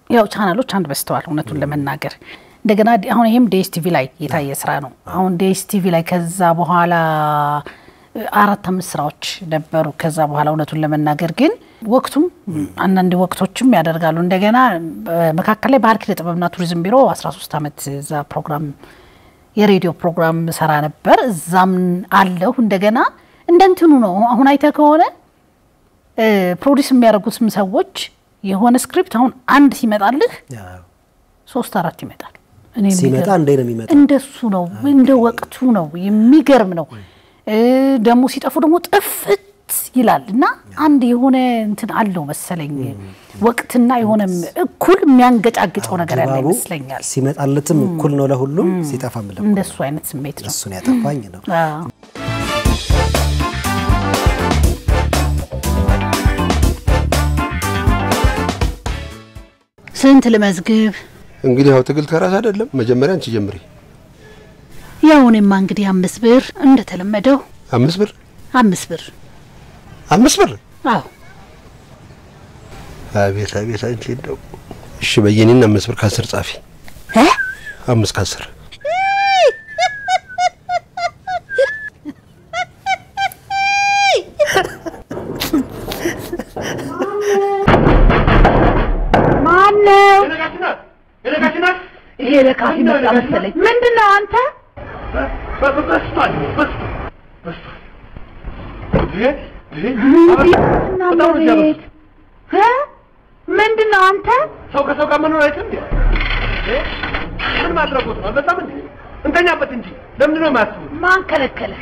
ያው ቻናሎች አንድ በስተዋል እውነቱን ለመናገር እንደገና አሁን ይሄም ዲኤስቲቪ ላይ የታየ ስራ ነው አሁን ዲኤስቲቪ ላይ ከዛ በኋላ 4-5 ስራዎች ነበሩ ከዛ በኋላ እውነቱን ለመናገር ግን ወቅቱም አንዳንድ ወቅቶችም ያደርጋሉ እንደገና መካከለ ላይ ባህል ኪነ ጥበብና ቱሪዝም ቢሮ 13 አመት ዛ ፕሮግራም የሬዲዮ ፕሮግራም ሰራ ነበር እዛም አለው እንደገና እንደንትኑ ነው አሁን አይተ ከሆነ ፕሮዲዩስ የሚያደርጉትም ሰዎች የሆነ ስክሪፕት አሁን አንድ ሲመጣልህ 3-4 ይመጣል እኔ ሲመጣ እንደ ነው የሚመጣው እንደሱ ነው እንደ ወቅቱ ነው የሚገርም ነው ደሞ ሲጠፉ ደሞ ጥፍት ይላልና አንድ የሆነ እንትን አለው መሰለኝ ወቅትና የሆነ እኩል የሚያንገጫግጨው ነገር ያለ ይመስለኛል ሲመጣለትም እኩል ነው ለሁሉም ሲጠፋም ለሁሉም እንደሱ አይነት ስሜት ነው እሱን ያጠፋኝ ነው ስንት ለመዝግብ እንግዲህ ያው ትግል ተራስ አይደለም መጀመሪያ አንቺ ጀምሪ ያው እኔማ እንግዲህ 5 ብር እንደተለመደው 5 ብር 5 ብር 5 ብር አዎ አቤት አንቺ እንደው እሺ በየኔና 5 ብር ከ10 ጻፊ 5 ከ10 ማነው ይሄ ለካፊ መጣ መሰለኝ ምንድነው አንተ በስቷል ምንድነው አንተ ሰው ከሰው ጋር መኖር አይችልም ምን ማድረጉት ነው በጣም እንተኛበት እንጂ ለምን ነው ማስቡ ማን ከለከለ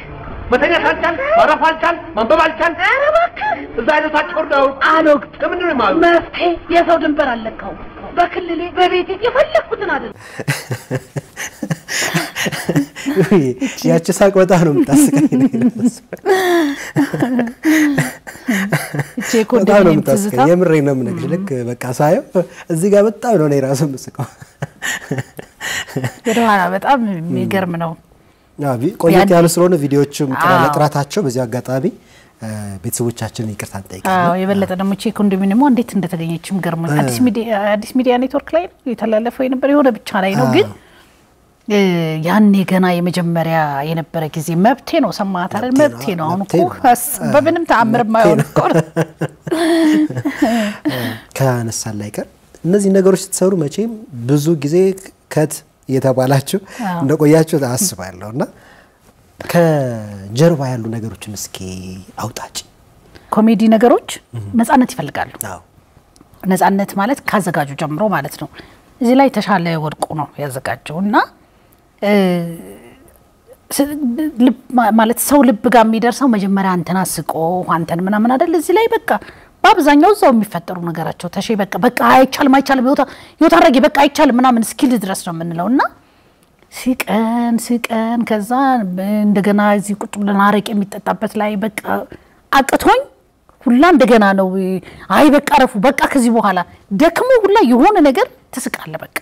መተኛ ሳልቻል ማረፍ አልቻል ማንበብ አልቻል ኧረ እባክህ እዛ አይነታቸው ወርዳው አልወቅት ለምን ነው ማለት መፍትሄ የሰው ድንበር አለካው በክልሌ በቤቴ የፈለኩትን አይደል ያቺ ሳቅ በጣም ነው የምታስቀኝ እቺ ኮንዶሚኒየም ትዝታ የምሬን ነው የምነግርሽ ልክ በቃ ሳየው እዚህ ጋር በጣም ነው እኔ ራሱ የምስቀው ወደኋላ በጣም የሚገርም ነው ቆየት ያሉ ስለሆነ ቪዲዮዎችም ጥራታቸው በዚህ አጋጣሚ ቤተሰቦቻችንን ይቅርታ እንጠይቃለን አዎ የበለጠ ደግሞ እቺ ኮንዶሚኒየሙ እንዴት እንደተገኘችም ገርሞኝ አዲስ ሚዲያ ኔትወርክ ላይ የተላለፈው የነበር የሆነ ብቻ ላይ ነው ግን ያኔ ገና የመጀመሪያ የነበረ ጊዜ መብቴ ነው ሰማት አይደል መብቴ ነው አሁን እኮ በምንም ተአምር ማይሆን እኮ ካነሳን ላይ ቀር እነዚህ ነገሮች ተሰሩ መቼም ብዙ ጊዜ ከት የተባላችሁ እንደቆያችሁ አስባለሁና ከጀርባ ያሉ ነገሮችን እስኪ አውጣጭ ኮሜዲ ነገሮች ነፃነት ይፈልጋሉ አዎ ነፃነት ማለት ካዘጋጁ ጀምሮ ማለት ነው እዚህ ላይ ተሻለ ወድቁ ነው ያዘጋጀውና ማለት ሰው ልብ ጋር የሚደርሰው መጀመሪያ አንተና ስቆ አንተን ምናምን አይደል እዚህ ላይ በቃ በአብዛኛው ዛው የሚፈጠሩ ነገራቸው ተሼ በቃ አይቻልም ይወታ አረጌ በቃ አይቻልም ምናምን ስኪል ድረስ ነው የምንለውና ሲቀን ከዛ እንደገና እዚህ ቁጭ ብለን አረቄ የሚጠጣበት ላይ በቃ አቅቶኝ ሁላ እንደገና ነው አይ በቃ ረፉ በቃ ከዚህ በኋላ ደክሞ ሁላ የሆነ ነገር ተስቃለ በቃ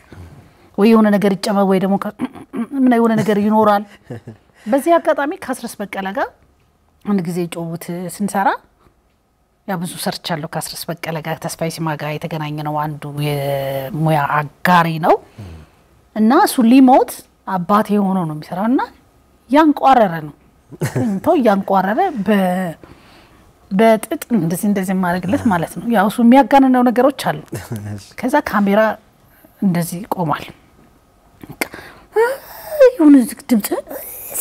ወይ የሆነ ነገር ይጨመ ወይ ደግሞ ምን የሆነ ነገር ይኖራል በዚህ አጋጣሚ ካስረስ በቀለ ጋር አንድ ጊዜ ጮውት ስንሰራ ያ ብዙ ሰርቻለሁ ካስረስ በቀለ ጋር ተስፋይ ሲማጋ የተገናኘ ነው አንዱ የሙያ አጋሪ ነው እና እሱ ሊሞት አባቴ ሆኖ ነው የሚሰራውና ያንቋረረ ነው እንቶ ያንቋረረ በጥጥ እንደዚህ ማድረግለት ማለት ነው ያው እሱ የሚያጋነነው ነገሮች አሉ ከዛ ካሜራ እንደዚህ ቆማል ይሁን ድምጽ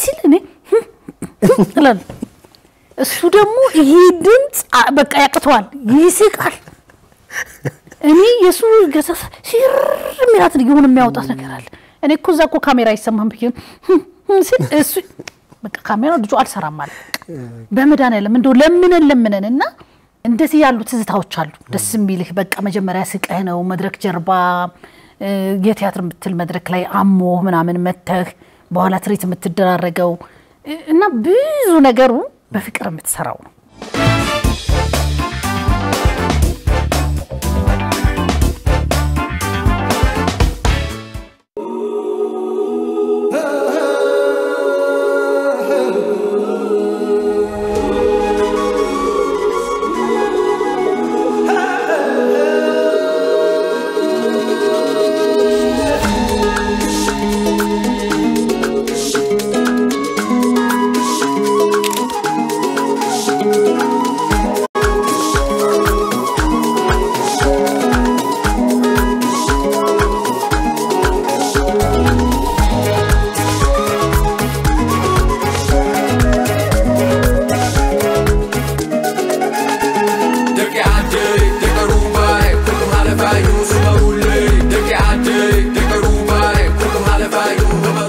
ሲልኔ ይላል እሱ ደግሞ ይሄ ድምጽ በቃ ያቅተዋል ይስቃል እኔ የሱ ገሰስ ሲር ሚራት ነው የሚያወጣት ነገር አለ እኔ እኮ እዛ እኮ ካሜራ አይሰማም ብዬ እሱ በቃ ካሜራው ልጁ አልሰራም ማለት በመዳን ያለም እንደው ለምነንና እንደዚህ ያሉ ትዝታዎች አሉ ደስ የሚልህ በቃ መጀመሪያ ስቀህ ነው መድረክ ጀርባ የቲያትር ምትል መድረክ ላይ አሞ ምናምን መተህ በኋላ ትሪት የምትደራረገው እና ብዙ ነገሩ በፍቅር የምትሰራው ነው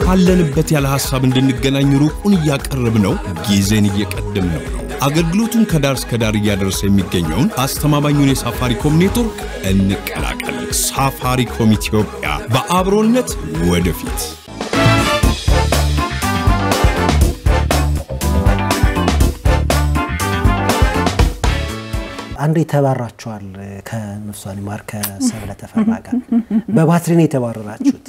ባለንበት ያለ ሐሳብ እንድንገናኝ ሩቁን እያቀረብ ነው ጊዜን እየቀደም ነው አገልግሎቱን ከዳር እስከ ዳር እያደረሰ የሚገኘውን አስተማማኙን የሳፋሪኮም ኔትወርክ እንቀላቀል። ሳፋሪኮም ኢትዮጵያ በአብሮነት ወደፊት። አንዴ ተባራችኋል ከነፍሷን ይማር ከሰብለ ተፈራ ጋር በባትሪ ነው የተባረራችሁት።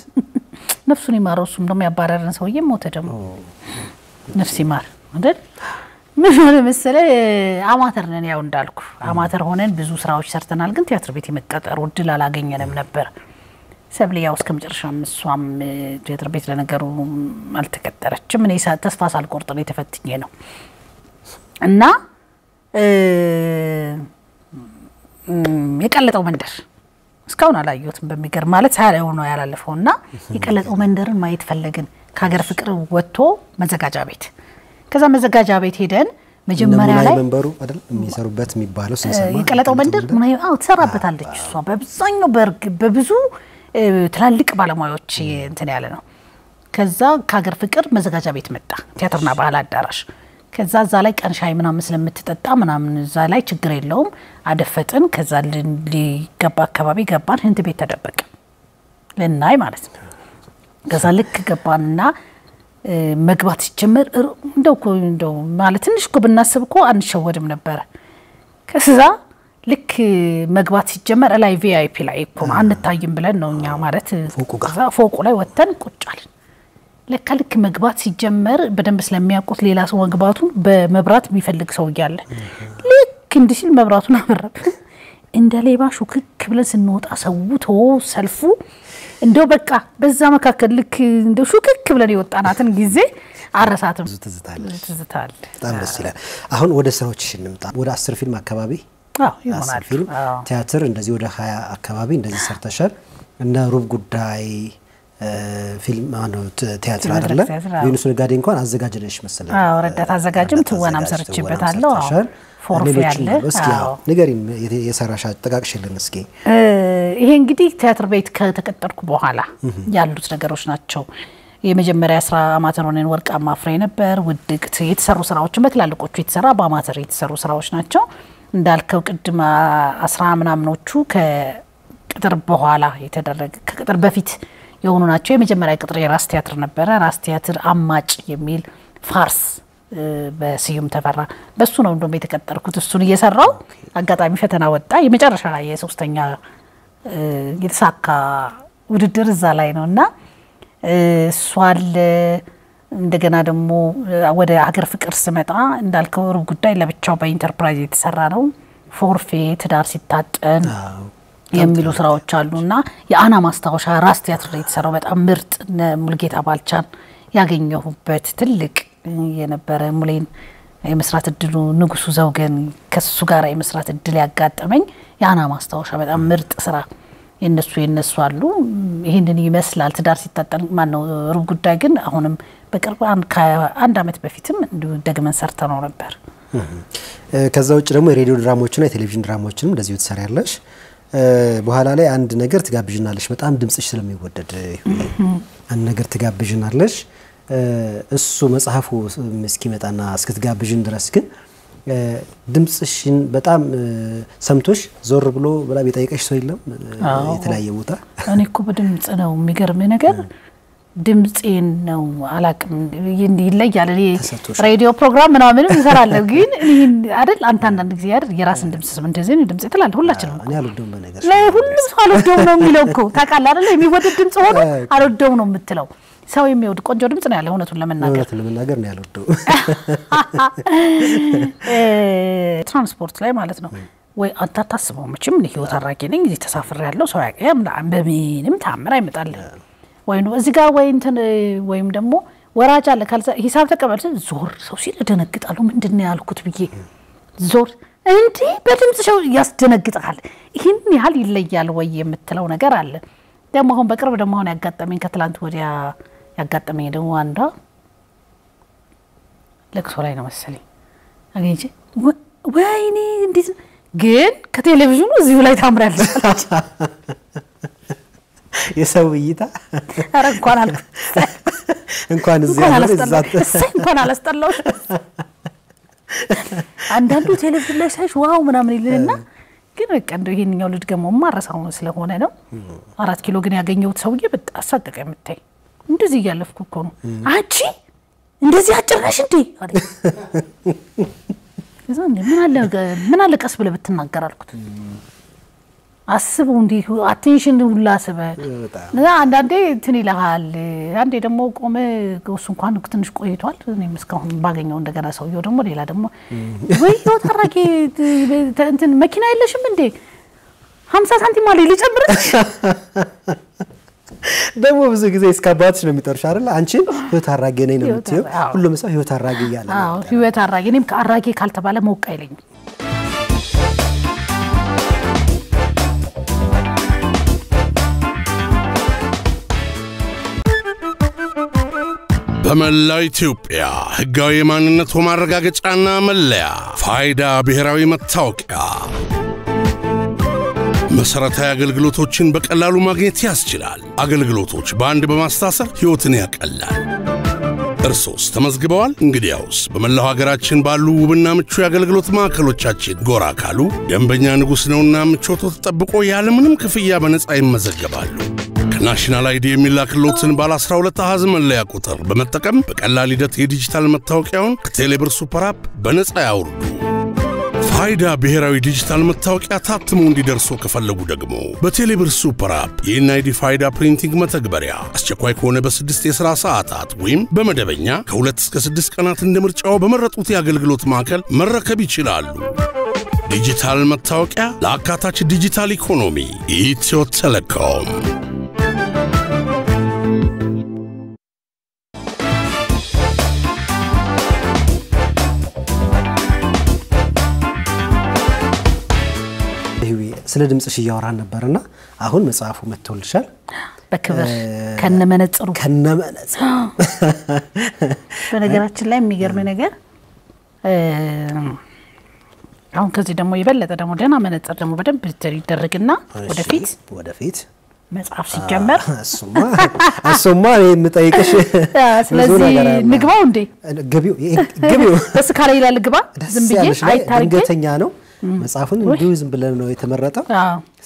ነፍሱን ይማረው እሱም ደግሞ ያባረረን ሰውዬ ሞተ ደግሞ ነፍስ ይማር አይደል ምን ሆነ መሰለህ አማተር ነን ያው እንዳልኩ አማተር ሆነን ብዙ ስራዎች ሰርተናል ግን ቲያትር ቤት የመቀጠር እድል አላገኘንም ነበር ሰብለ ያው እስከመጨረሻም እሷም ቲያትር ቤት ለነገሩ አልተቀጠረችም እኔ ተስፋ ሳልቆርጥ ነው የተፈትኜ ነው እና የቀለጠው መንደር እስካሁን አላየሁትም በሚገርም ማለት ሳይሆን ነው ያላለፈውና የቀለጠው መንደርን ማየት ፈለግን ከሀገር ፍቅር ወጥቶ መዘጋጃ ቤት ከዛ መዘጋጃ ቤት ሄደን መጀመሪያ ላይ መንበሩ አይደል የሚሰሩበት የሚባለው ሲሰማ የቀለጠው መንደር አው ተሰራበታለች እሷ በብዛኛው በብዙ ትላልቅ ባለሙያዎች እንትን ያለ ነው ከዛ ከሀገር ፍቅር መዘጋጃ ቤት መጣ ቲያትርና ባህል አዳራሽ ከዛ ዛ ላይ ቀን ሻይ ምናምን ስለምትጠጣ ምናምን ዛ ላይ ችግር የለውም አደፈጥን ከዛ ሊገባ አካባቢ ገባን ህንት ቤት ተደበቀ ለናይ ማለት ነው ከዛ ልክ ገባንና መግባት ሲጀመር እንደው ማለት ትንሽ እኮ ብናስብ እኮ አንሸወድም ነበር ከዛ ልክ መግባት ሲጀመር ላይ ቪአይፒ ላይ እኮ አንታይም ብለን ነው እኛ ማለት ፎቁ ላይ ወተን ቁጫልን ለካ ልክ መግባት ሲጀመር በደንብ ስለሚያውቁት ሌላ ሰው መግባቱን በመብራት የሚፈልግ ሰው ይያለ ልክ እንዲል መብራቱን አበረብ እንደ ሌባ ሹክክ ብለን ስንወጣ ሰውቶ ሰልፉ እንደው በቃ በዛ መካከል ልክ እንደው ሹክክ ብለን ይወጣናትን ጊዜ አረሳትም ትዝታል በጣም ደስ ይላል አሁን ወደ ስራዎችሽ እንምጣ ወደ 10 ፊልም አካባቢ ይሆናል ፊልም ቲያትር እንደዚህ ወደ 20 አካባቢ እንደዚህ ሰርተሻል እና ሩብ ጉዳይ ፊልም ማነው ቲያትር አይደለ ዩኑስ ነጋዴ እንኳን አዘጋጅነሽ መሰለኝ ረዳት አዘጋጅም ትወናም ሰርችበታለሁ ፎርፍ ያለ እስኪ ንገሪን የሰራሻ ተጠቃቅሽልን እስኪ ይሄ እንግዲህ ቲያትር ቤት ከተቀጠርኩ በኋላ ያሉት ነገሮች ናቸው የመጀመሪያ 10 አማተር ሆነን ወርቃማ ፍሬ ነበር ውድቅት የተሰሩ ስራዎች በትላልቆቹ የተሰራ በአማተር የተሰሩ ስራዎች ናቸው እንዳልከው ቅድም 10 ምናምኖቹ ከቅጥር በኋላ የተደረገ ከቅጥር በፊት የሆኑ ናቸው የመጀመሪያ ቅጥር የራስ ቲያትር ነበር ራስ ቲያትር አማጭ የሚል ፋርስ በስዩም ተፈራ በሱ ነው እንደም የተቀጠርኩት እሱን እየሰራው አጋጣሚ ፈተና ወጣ የመጨረሻ ላይ የሶስተኛ የተሳካ ውድድር እዛ ላይ ነውና ሷል እንደገና ደግሞ ወደ ሀገር ፍቅር ስመጣ እንዳልከው ሩብ ጉዳይ ለብቻው በኢንተርፕራይዝ የተሰራ ነው ፎርፌ ትዳር ሲታጠን የሚሉ ስራዎች አሉና የአና ማስታወሻ ራስ ቲያትር ላይ የተሰራው በጣም ምርጥ ሙልጌታ ባልቻን ያገኘሁበት ትልቅ የነበረ ሙሌን የመስራት እድሉ ንጉሱ ዘውገን ከሱ ጋር የመስራት እድል ያጋጠመኝ የአና ማስታወሻ በጣም ምርጥ ስራ የነሱ አሉ ይሄንን ይመስላል ትዳር ሲታጠን ማን ነው ሩብ ጉዳይ ግን አሁንም በቅርብ አንድ አመት በፊትም ደግመን ሰርተነው ነበር ከዛ ውጭ ደግሞ የሬዲዮ ድራማዎችና የቴሌቪዥን ድራማዎችንም እንደዚሁ ትሰሪያለሽ በኋላ ላይ አንድ ነገር ትጋብዥናለሽ በጣም ድምጽሽ ስለሚወደድ አንድ ነገር ትጋብዥናለሽ እሱ መጽሐፉ እስኪመጣና እስክትጋብዥን ድረስ ግን ድምጽሽን በጣም ሰምቶሽ ዞር ብሎ በላ ቢጠይቀሽ ሰው የለም የተለያየ ቦታ እኔ እኮ በድምጽ ነው የሚገርም ነገር ድምጽን ነው አላቅም ይለያል ሬዲዮ ፕሮግራም ምናምን እንሰራለን ግን አይደል አንድ ጊዜ አይደል የራስን ድምጽ ስም እንደዚህ ድምጽ ይተላል ሁላችንም እኔ አልወደውም በነገር ለሁሉም ሰው አልወደውም ነው የሚለው እኮ ታውቃለህ አይደል የሚወደድ ድምጽ ሆኖ አልወደውም ነው የምትለው ሰው የሚወድ ቆንጆ ድምጽ ነው ያለው እውነቱን ለመናገር ነው ያልወደው ትራንስፖርት ላይ ማለት ነው ወይ አንተ ታስበው መቼም ህይወት አራቂ ነኝ እዚህ ተሳፍሬ ያለው ሰው ያቀም በምንም ታምራ ይመጣል ወይ ነው እዚህ ጋር ወይ እንትን ወይም ደግሞ ወራጅ አለ ካልዛ ሂሳብ ተቀበል ዞር ሰው ሲል ደነግጣለሁ ምንድነው ያልኩት ብዬ ዞር እንዴ በድምጽ ሰው ያስደነግጣል ይሄን ያህል ይለያል ወይ የምትለው ነገር አለ ደግሞ አሁን በቅርብ ደግሞ አሁን ያጋጠመኝ ከትላንት ወዲያ ያጋጠመኝ ደግሞ አንዷ ለቅሶ ላይ ነው መሰለኝ አገኘች ወይኔ እንዴት ግን ከቴሌቪዥኑ እዚሁ ላይ ታምራለች የሰው እይታ አረ እንኳን አልኩ እንኳን እዚህ ያለው እዛት እንኳን አላስጠላው አንዳንዱ ቴሌቪዥን ላይ ሳይሽ ዋው ምናምን ይልና ግን በቃ እንደው ይሄንኛው ልድገመው ማረሳው ስለሆነ ነው 4 ኪሎ ግን ያገኘሁት ሰውዬ በጣም አሳቀቀ የምታይ እንደዚህ ያለፍኩ እኮ ነው አንቺ እንደዚህ አጭርነሽ እንዴ እዛን ምን አለ ቀስ ብለ ብትናገር አልኩት አስቡ እንዴ አቴንሽን ሁላ ሰበ አንዳንዴ እንትን ይላል አንዴ ደግሞ ቆመ ጎስ እንኳን ትንሽ ቆይቷል እኔም እስካሁን ባገኘው እንደገና ሰውየው ደግሞ ሌላ ደግሞ ወይ ወጣራቂ እንትን መኪና የለሽም እንዴ 50 ሳንቲም አለ ሊጨምርሽ ደግሞ ብዙ ጊዜ እስከባትሽ ነው የሚጠርሽ አይደል አንቺን ህይወት አራጌ ነኝ ነው የምትይው ሁሉም ሰው ህይወት አራጌ ይያለ አዎ ህይወት አራጌ እኔም ከአራጌ ካልተባለ ሞቅ አይለኝ በመላው ኢትዮጵያ ህጋዊ ማንነቱ ማረጋገጫና መለያ ፋይዳ ብሔራዊ መታወቂያ መሰረታዊ አገልግሎቶችን በቀላሉ ማግኘት ያስችላል አገልግሎቶች በአንድ በማስተሳሰር ህይወትን ያቀላል እርሶስ ተመዝግበዋል እንግዲያውስ በመላው ሀገራችን ባሉ ውብና ምቹ የአገልግሎት ማዕከሎቻችን ጎራ ካሉ ደንበኛ ንጉስ ነውና ምቾቱ ተጠብቆ ያለምንም ክፍያ በነፃ ይመዘገባሉ ናሽናል አይዲ የሚላክሎትን ባለ 12 አሃዝ መለያ ቁጥር በመጠቀም በቀላል ሂደት የዲጂታል መታወቂያውን ከቴሌብር ሱፐር አፕ በነፃ ያውርዱ ፋይዳ ብሔራዊ ዲጂታል መታወቂያ ታትሞ እንዲደርሶ ከፈለጉ ደግሞ በቴሌብር ሱፐር አፕ የኤንአይዲ ፋይዳ ፕሪንቲንግ መተግበሪያ አስቸኳይ ከሆነ በ6 የሥራ ሰዓታት ወይም በመደበኛ ከ2 እስከ 6 ቀናት እንደምርጫው በመረጡት የአገልግሎት ማዕከል መረከብ ይችላሉ ዲጂታል መታወቂያ ለአካታች ዲጂታል ኢኮኖሚ ኢትዮ ቴሌኮም ስለ ድምጽሽ ያወራን ነበርና አሁን መጽሐፉ መጥቶልሻል በክብር ከነመነጽሩ በነገራችን ላይ የሚገርም ነገር አሁን ከዚህ ደግሞ ይበለጠ ደግሞ ደና መነጽር ደግሞ በደንብ ይደረግና ወደፊት መጽሐፍ ሲጀመር እሱማ የምጠይቅሽ ስለዚህ ንግባው እንዴ ገቢው በስ ካለ ይላል ግባ ዝም ብዬ አይታርገኝ ድንገተኛ ነው መጽሐፉን እንዲሁ ዝም ብለን ነው የተመረጠው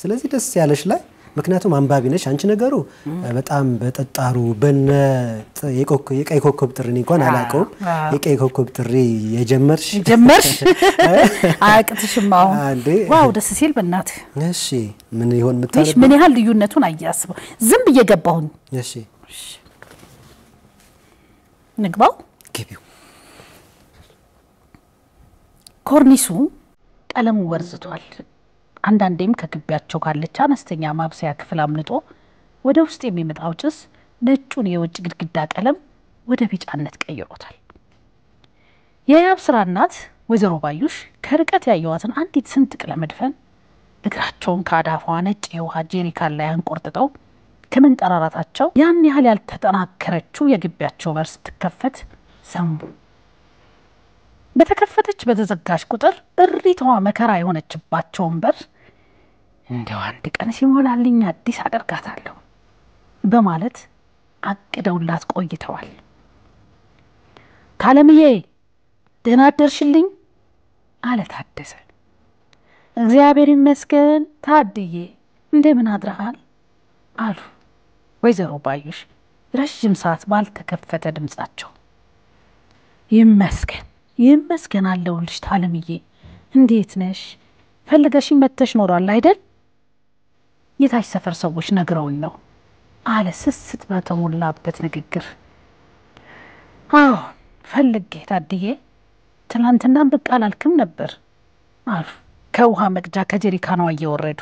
ስለዚህ ደስ ያለሽ ላይ ምክንያቱም አንባቢ ነሽ አንቺ ነገሩ በጣም በጠጣሩ በነ የቀይ ኮከብ ጥሪ እንኳን አላቀው የቀይ ኮከብ ጥሪ የጀመርሽ አያቅትሽም አሁን ዋው ደስ ሲል በእናት እሺ ምን ይሆን መታረብ ምን ያህል ልዩነቱን አያስበው ዝም ብዬ ገባሁኝ እሺ ንግባው ገቢው ኮርኒሱ ቀለሙ ወርዝቷል አንዳንዴም ከግቢያቸው ካለች አነስተኛ ማብሰያ ክፍል አምልጦ ወደ ውስጥ የሚመጣው ጭስ ነጩን የውጭ ግድግዳ ቀለም ወደ ቢጫነት ቀይሮታል የያብስራ እናት ወይዘሮ ባዩሽ ከርቀት ያዩዋትን አንዲት ስንጥቅ ለመድፈን እግራቸውን ካዳፏ ነጭ የውሃ ጄሪካን ላይ አንቆርጥጠው ከመንጠራራታቸው ያን ያህል ያልተጠናከረችው የግቢያቸው በር ስትከፈት ሰሙ በተከፈተች በተዘጋሽ ቁጥር እሪቷ መከራ የሆነችባቸውን በር እንደው አንድ ቀን ሲሞላልኝ አዲስ አደርጋታለሁ በማለት አቅደውላት ቆይተዋል ካለምዬ ደህና አደርሽልኝ አለ ታደሰ እግዚአብሔር ይመስገን ታድዬ እንደምን አድረሃል አሉ ወይዘሮ ባዩሽ ረጅም ሰዓት ባልተከፈተ ድምጻቸው ይመስገን አለውልሽ ታለምዬ እንዴት ነሽ ፈልገሽኝ መተሽ ኖራል አይደል የታች ሰፈር ሰዎች ነግረውኝ ነው አለ ስስት በተሞላበት ንግግር አዎ ፈልጌ ታድዬ ትላንትና ብቅ አላልክም ነበር አሉ ከውሃ መቅጃ ከጀሪካኗ እየወረዱ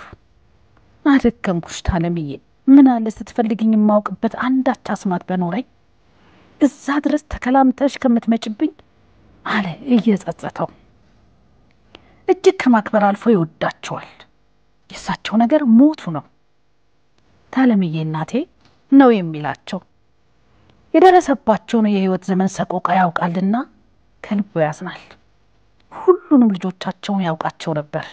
አደከምኩሽ ታለምዬ ምን አለ ስትፈልጊኝ ማውቅበት አንዳች አስማት በኖረኝ እዛ ድረስ ተከላምተሽ ከምትመጭብኝ አለ እየጸጸተው እጅግ ከማክበር አልፎ ይወዳቸዋል የሳቸው ነገር ሞቱ ነው ታለምዬ እናቴ ነው የሚላቸው የደረሰባቸው ነው የህይወት ዘመን ሰቆቃ ያውቃልና ከልቡ ያዝናል ሁሉንም ልጆቻቸውን ያውቃቸው ነበር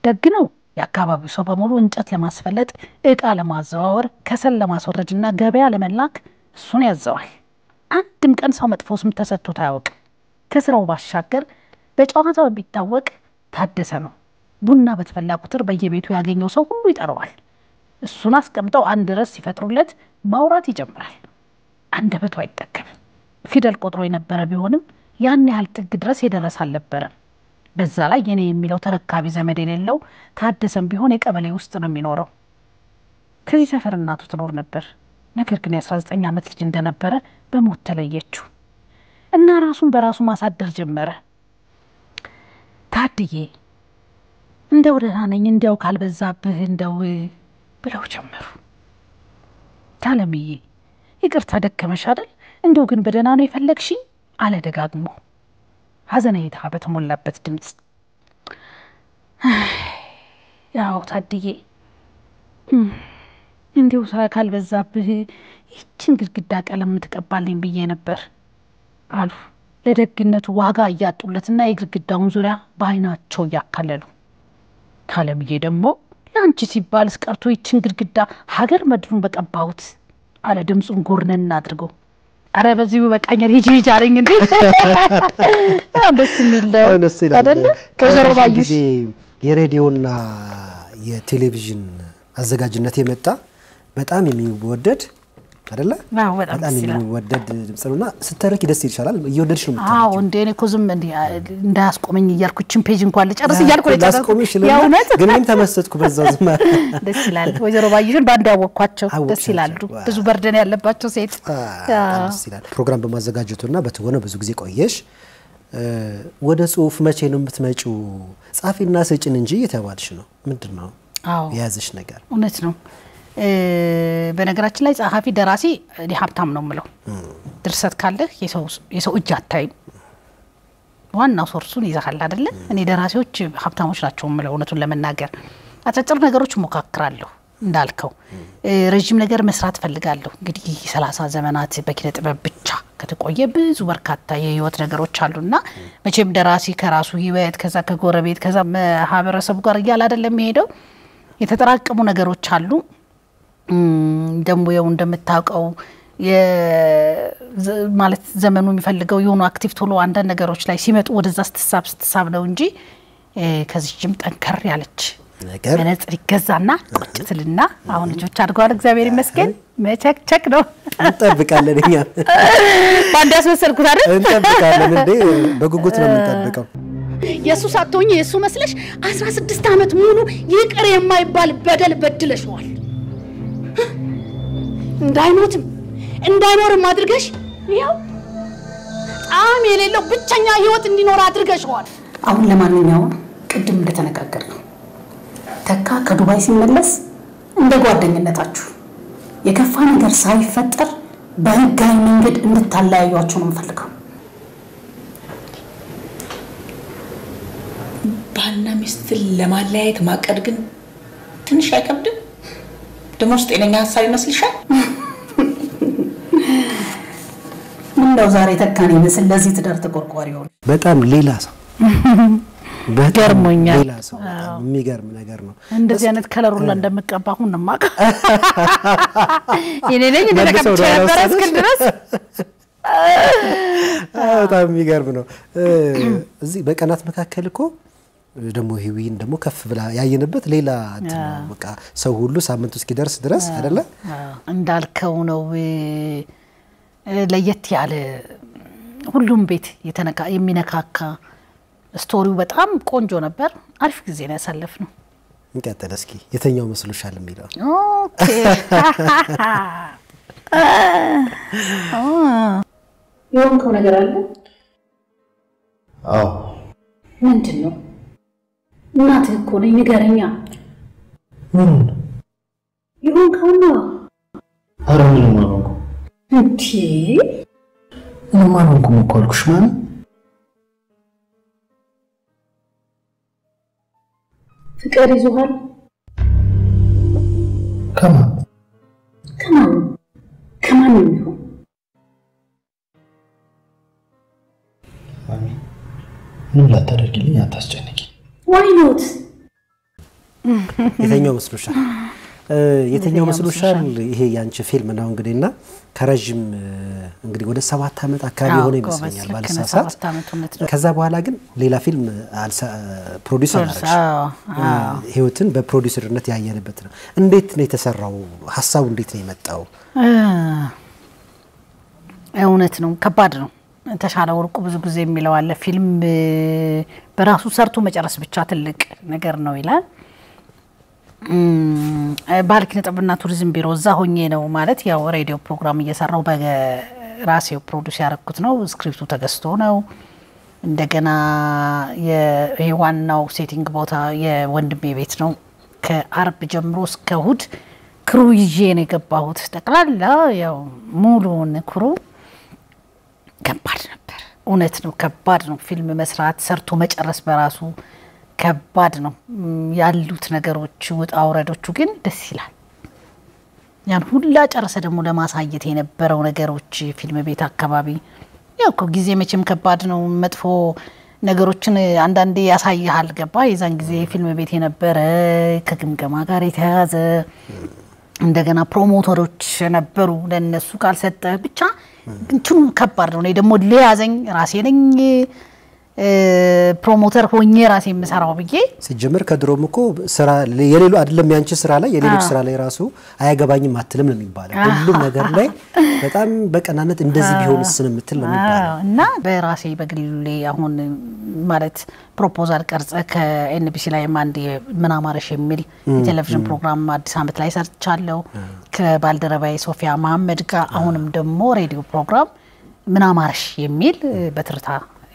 ደግ ነው የአካባቢው ሰው በሙሉ እንጨት ለማስፈለጥ እቃ ለማዘዋወር ከሰል ለማስወረድና ገበያ ለመላክ እሱን ያዘዋል አንድም ቀን ሰው መጥፎ ስም ተሰጥቶት አያውቅ ከስራው ባሻገር በጨዋታው ቢታወቅ ታደሰ ነው። ቡና በተፈላ ቁጥር በየቤቱ ያገኘው ሰው ሁሉ ይጠራዋል። እሱን አስቀምጠው አንድ ርዕስ ሲፈጥሩለት ማውራት ይጀምራል። አንደበቱ አይጠገብም። ፊደል ቆጥሮ የነበረ ቢሆንም ያን ያህል ጥግ ድረስ የደረሰ አልነበረም። በዛ ላይ የኔ የሚለው ተረካቢ ዘመድ የሌለው ታደሰም ቢሆን የቀበሌ ውስጥ ነው የሚኖረው። ከዚህ ሰፈር እናቱ ትኖር ነበር። ነገር ግን የ19 ዓመት ልጅ እንደነበረ በሞት ተለየችው እና ራሱን በራሱ ማሳደር ጀመረ። ታድዬ እንደው ደህና ነኝ እንደው ካልበዛብህ እንደው ብለው ጀመሩ። ታለምዬ ይቅርታ ደከመሽ አይደል? እንደው ግን በደህና ነው የፈለግሽኝ አለ ደጋግሞ ሐዘኔታ በተሞላበት ድምጽ። ያው ታድዬ እንደው ስራ ካልበዛብህ ይችን ግድግዳ ቀለም ትቀባልኝ ብዬ ነበር አሉ ለደግነቱ ዋጋ እያጡለትና የግድግዳውን ዙሪያ በአይናቸው እያካለሉ። ታለምዬ ደግሞ ለአንቺ ሲባል እስቀርቶ ይችን ግድግዳ ሀገር መድሩን በቀባሁት አለ ድምጹን ጎርነን አድርጎ። አረ በዚሁ በቃኝ ሂጂ አለኝ እንዴ ደስ የሚል አይደለ? ከዘሮ ባይሽ የሬዲዮና የቴሌቪዥን አዘጋጅነት የመጣ በጣም የሚወደድ አይደለ? አዎ በጣም የሚወደድ ድምጽ ነውና ስተርክ ደስ ይልሻል። እየወደድሽ ነው የምትለው? አዎ እንዴ እኔ እኮ ዝም እንዴ እንዳያስቆመኝ እያልኩችን ፔጅ እንኳን ልጨርስ እያልኩ ነው ያስቆምሽ ለምን ግን ምን ተመሰጥኩ በዛው ዝም ደስ ይላል። ወይዘሮ ባይሽን ባንዳ ያወቅኳቸው ደስ ይላሉ። ብዙ በርደን ያለባቸው ሴት ደስ ይላል። ፕሮግራም በማዘጋጀቱና በትወና ብዙ ጊዜ ቆየሽ። ወደ ጽሁፍ መቼ ነው የምትመጪው? ጻፊና ሰጪን እንጂ የተባልሽ ነው ምንድነው? አዎ የያዘሽ ነገር እውነት ነው። በነገራችን ላይ ጸሐፊ ደራሲ እኔ ሀብታም ነው የምለው። ድርሰት ካለ የሰው እጅ አታይም። ዋናው ሶርሱን ይዘሃል አይደለ? እኔ ደራሲዎች ሀብታሞች ናቸው የምለው እውነቱን ለመናገር። አጫጭር ነገሮች ሞካክራለሁ እንዳልከው። ረጅም ነገር መስራት ፈልጋለሁ። እንግዲህ 30 ዘመናት በኪነ ጥበብ ብቻ ከተቆየ ብዙ በርካታ የህይወት ነገሮች አሉና መቼም ደራሲ ከራሱ ህይወት ከዛ ከጎረቤት ከዛ ማህበረሰቡ ጋር እያለ አይደለም የሚሄደው። የተጠራቀሙ ነገሮች አሉ። ደሞ ያው እንደምታውቀው ማለት ዘመኑ የሚፈልገው የሆኑ አክቲቭ ቶሎ አንዳንድ ነገሮች ላይ ሲመጡ ወደዛ ስትሳብ ነው እንጂ ከዚህም ጠንከር ያለች ነገር መነጽር ይገዛና ቁጭትልና አሁን ልጆች አድርገዋል እግዚአብሔር ይመስገን መቸክቸክ ነው እንጠብቃለን እኛ ባንዳ ያስመሰልኩት አይደል እንጠብቃለን እንዴ በጉጉት ነው የምንጠብቀው ኢየሱስ አጥቶኝ ኢየሱስ መስለሽ 16 ዓመት ሙሉ ይቅር የማይባል በደል በድለሽዋል እንዳይኖርም አድርገሽ ይሄው ጣም የሌለው ብቸኛ ህይወት እንዲኖር አድርገሽዋል አሁን ለማንኛውም ቅድም እንደተነጋገርነው ተካ ከዱባይ ሲመለስ እንደ ጓደኝነታችሁ የከፋ ነገር ሳይፈጠር በህጋዊ መንገድ እንድታለያዩአችሁ ነው የምፈልገው ባልና ሚስት ለማለያየት ማቀድ ግን ትንሽ አይከብድም ደሞስ ጤነኛ ሐሳብ ይመስልሻል ምንድነው ዛሬ ተካኔ መስል ለዚህ ትዳር ተቆርቋሪ ሆነ በጣም ሌላ ሰው ገርሞኛል ሌላ ሰው የሚገርም ነገር ነው እንደዚህ አይነት ከለሩላ እንደምቀባ ሁን ማቀ የኔ እንደተቀበለ ድረስ በጣም የሚገርም ነው እዚህ በቀናት መካከል እኮ ደሞ ሄዊን ደሞ ከፍ ብላ ያየነበት ሌላ በቃ ሰው ሁሉ ሳምንቱ እስኪደርስ ድረስ አይደለ እንዳልከው ነው ለየት ያለ ሁሉም ቤት የሚነካካ ስቶሪው በጣም ቆንጆ ነበር አሪፍ ጊዜ ነው ያሳለፍነው እንቀጥል እስኪ የተኛው መስሎሻል የሚለው ኦኬ የሆንከው ነገር አለ አዎ ምንድነው እናትህ እኮ ነኝ ንገረኛ ምን የሆንከው ነው ኧረ ምን ነው እንዴ ማን ነው ኮልኩሽ ማን ፍቅር ይዞሃል ከማን ነው አሜን ምን ላታደርግልኝ አታስጨንቂ why not የተኛው መስሎሻል የተኛው መስሎሻል ይሄ ያንቺ ፊልም ነው እንግዲህና ከረጅም እንግዲህ ወደ 7 ዓመት አካባቢ ሆነ ይመስለኛል ባልሳሳት ከዛ በኋላ ግን ሌላ ፊልም ፕሮዲዩሰር አድርገሽ ህይወትን በፕሮዲዩሰርነት ያየንበት ነው እንዴት ነው የተሰራው ሐሳቡ እንዴት ነው የመጣው እውነት ነው ከባድ ነው ተሻለ ወርቁ ብዙ ጊዜ የሚለው አለ ፊልም በራሱ ሰርቶ መጨረስ ብቻ ትልቅ ነገር ነው ይላል ባልኪነ ጥበብና ቱሪዝም ቢሮ እዛ ሆኜ ነው ማለት ያው ሬዲዮ ፕሮግራም እየሰራው በራሴው ፕሮዲዩስ ያረኩት ነው ስክሪፕቱ ተገዝቶ ነው እንደገና የዋናው ሴቲንግ ቦታ የወንድሜ ቤት ነው ከአርብ ጀምሮ እስከ እሁድ ክሩ ይዤ ነው የገባሁት ጠቅላላ ያው ሙሉውን ክሩ ከባድ ነበር እውነት ነው ከባድ ነው ፊልም መስራት ሰርቶ መጨረስ በራሱ ከባድ ነው ያሉት ነገሮች ወጣ አውረዶቹ ግን ደስ ይላል ያን ሁላ ጨርሰ ደግሞ ለማሳየት የነበረው ነገሮች ፊልም ቤት አካባቢ ያው ጊዜ መቼም ከባድ ነው መጥፎ ነገሮችን አንዳንዴ ያሳይሃል ገባ የዛን ጊዜ ፊልም ቤት የነበረ ከግምገማ ጋር የተያዘ እንደገና ፕሮሞተሮች ነበሩ ለነሱ ካልሰጠ ብቻ እንትኑ ከባድ ነው እኔ ደግሞ ሊያዘኝ ራሴ ነኝ ፕሮሞተር ሆኜ ራሴ የምሰራው ብዬ ሲጀምር ከድሮም እኮ ስራ የሌሉ አይደለም ያንቺ ስራ ላይ የሌሎች ስራ ላይ ራሱ አያገባኝም አትልም ነው የሚባለው ሁሉም ነገር ላይ በጣም በቀናነት እንደዚህ ቢሆንስ ነው የምትል ነው የሚባለው እና በራሴ በግሌ አሁን ማለት ፕሮፖዛል ቀርጸ ከኤንቢሲ ላይ ማንዲ ምናማረሽ የሚል ቴሌቪዥን ፕሮግራም አዲስ አመት ላይ ሰርቻለሁ ከባልደረባይ ሶፊያ መሐመድ ጋር አሁንም ደግሞ ሬዲዮ ፕሮግራም ምናማረሽ የሚል በትርታ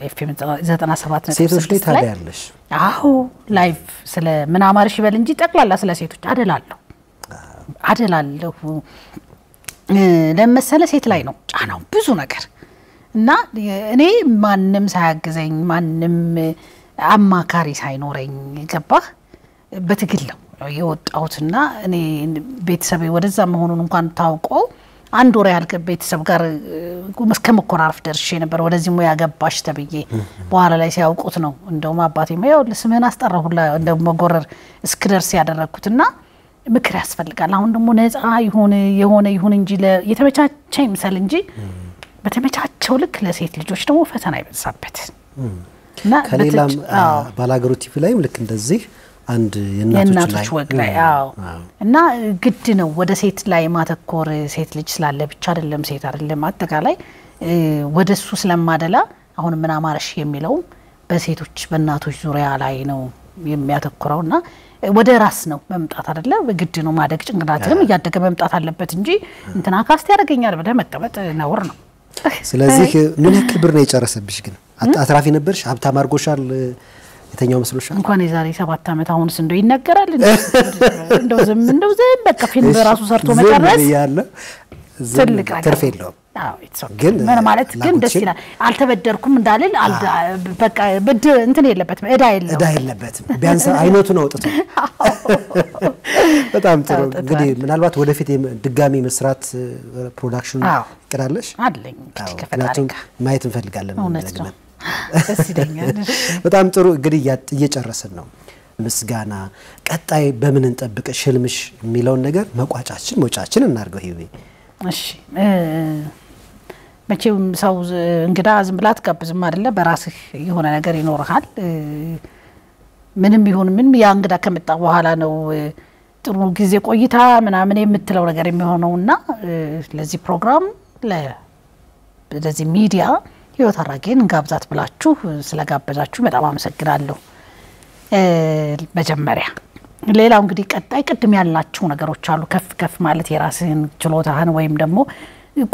ኤፍኤም 97 ሴቶች ላይ ታዲያለሽ አዎ ላይቭ ስለ ምናማርሽ ይበል እንጂ ጠቅላላ ስለ ሴቶች አደላለሁ ለምሳሌ ሴት ላይ ነው ጫናው ብዙ ነገር እና እኔ ማንንም ሳያግዘኝ ማንንም አማካሪ ሳይኖረኝ ገባህ በትግል ነው የወጣውትና እኔ ቤተሰቤ ወደዛ መሆኑን እንኳን ታውቆ አንድ ወር ያህል ቤተሰብ ጋር መስከመኮራርፍ ደርሼ ነበር ወደዚህ ሙያ ገባሽ ተብዬ በኋላ ላይ ሲያውቁት ነው እንደውም አባቴ ማየው ለስምህን አስጠራሁላ እንደውም መጎረር እስክደርስ ያደረኩትና ምክር ያስፈልጋል አሁን ደግሞ ነፃ ይሁን እንጂ የተመቻቸ ይምሰል እንጂ በተመቻቸው ልክ ለሴት ልጆች ደግሞ ፈተና ይበዛበት እና ከሌላም ባላገሩ ቲቪ ላይም ልክ እንደዚህ አንድ የናቶች ወግ ላይ አዎ እና ግድ ነው ወደ ሴት ላይ ማተኮር ሴት ልጅ ስላለ ብቻ አይደለም ሴት አይደለም አጠቃላይ ወደሱ ስለማደላ አሁን ምን አማረሽ የሚለው በሴቶች በእናቶች ዙሪያ ላይ ነው የሚያተኩረውና ወደ ራስ ነው መምጣት አይደለ በግድ ነው ማደግ ጭንቅላትም ያደገ መምጣት አለበት እንጂ እንትና ካስት ያደርገኛል ብለ መቀመጥ ነውር ነው ስለዚህ ምን ያክል ብር ነው የጨረሰብሽ ግን አትራፊ ነበርሽ ሀብታም አርጎሻል የተኛው መስሎሻል እንኳን የዛሬ 7 ዓመት አሁንስ እንደው ይነገራል እንደው ዝም በቃ ፊልም በራሱ ሰርቶ መጨረስ ያለ ትልቅ ትርፍ የለውም አዎ ግን ምን ማለት ግን ደስ ይላል አልተበደርኩም እንዳልል በቃ ብድ እንትን የለበትም እዳ የለበትም ቢያንስ አይነቱ ነው ወጥቶ በጣም ጥሩ እንግዲህ ምናልባት ወደፊት ድጋሚ መስራት ፕሮዳክሽን ይቀራለሽ አለኝ ከፈጣሪ ማየት እንፈልጋለን ደግመን ደስ ይለኛል በጣም ጥሩ እንግዲህ እየጨረሰን ነው ምስጋና ቀጣይ በምን እንጠብቅሽ ህልምሽ የሚለውን ነገር መቋጫችን እናርገው ይሄ እሺ መቼም ሰው እንግዳ ዝም ብላት ጋብዝም አይደለ በራስህ የሆነ ነገር ይኖርሃል ምንም ይሁን ምን ያ እንግዳ ከመጣ በኋላ ነው ጥሩ ጊዜ ቆይታ ምናምን የምትለው ነገር የሚሆነውና ለዚህ ፕሮግራም ለዚህ ሚዲያ ህይወት አራጌን ጋብዛት ብላችሁ ስለጋበዛችሁ በጣም አመሰግናለሁ መጀመሪያ ሌላው እንግዲህ ቀጣይ ቅድም ያላችሁ ነገሮች አሉ ከፍ ማለት የራስህን ችሎታህን ወይም ደግሞ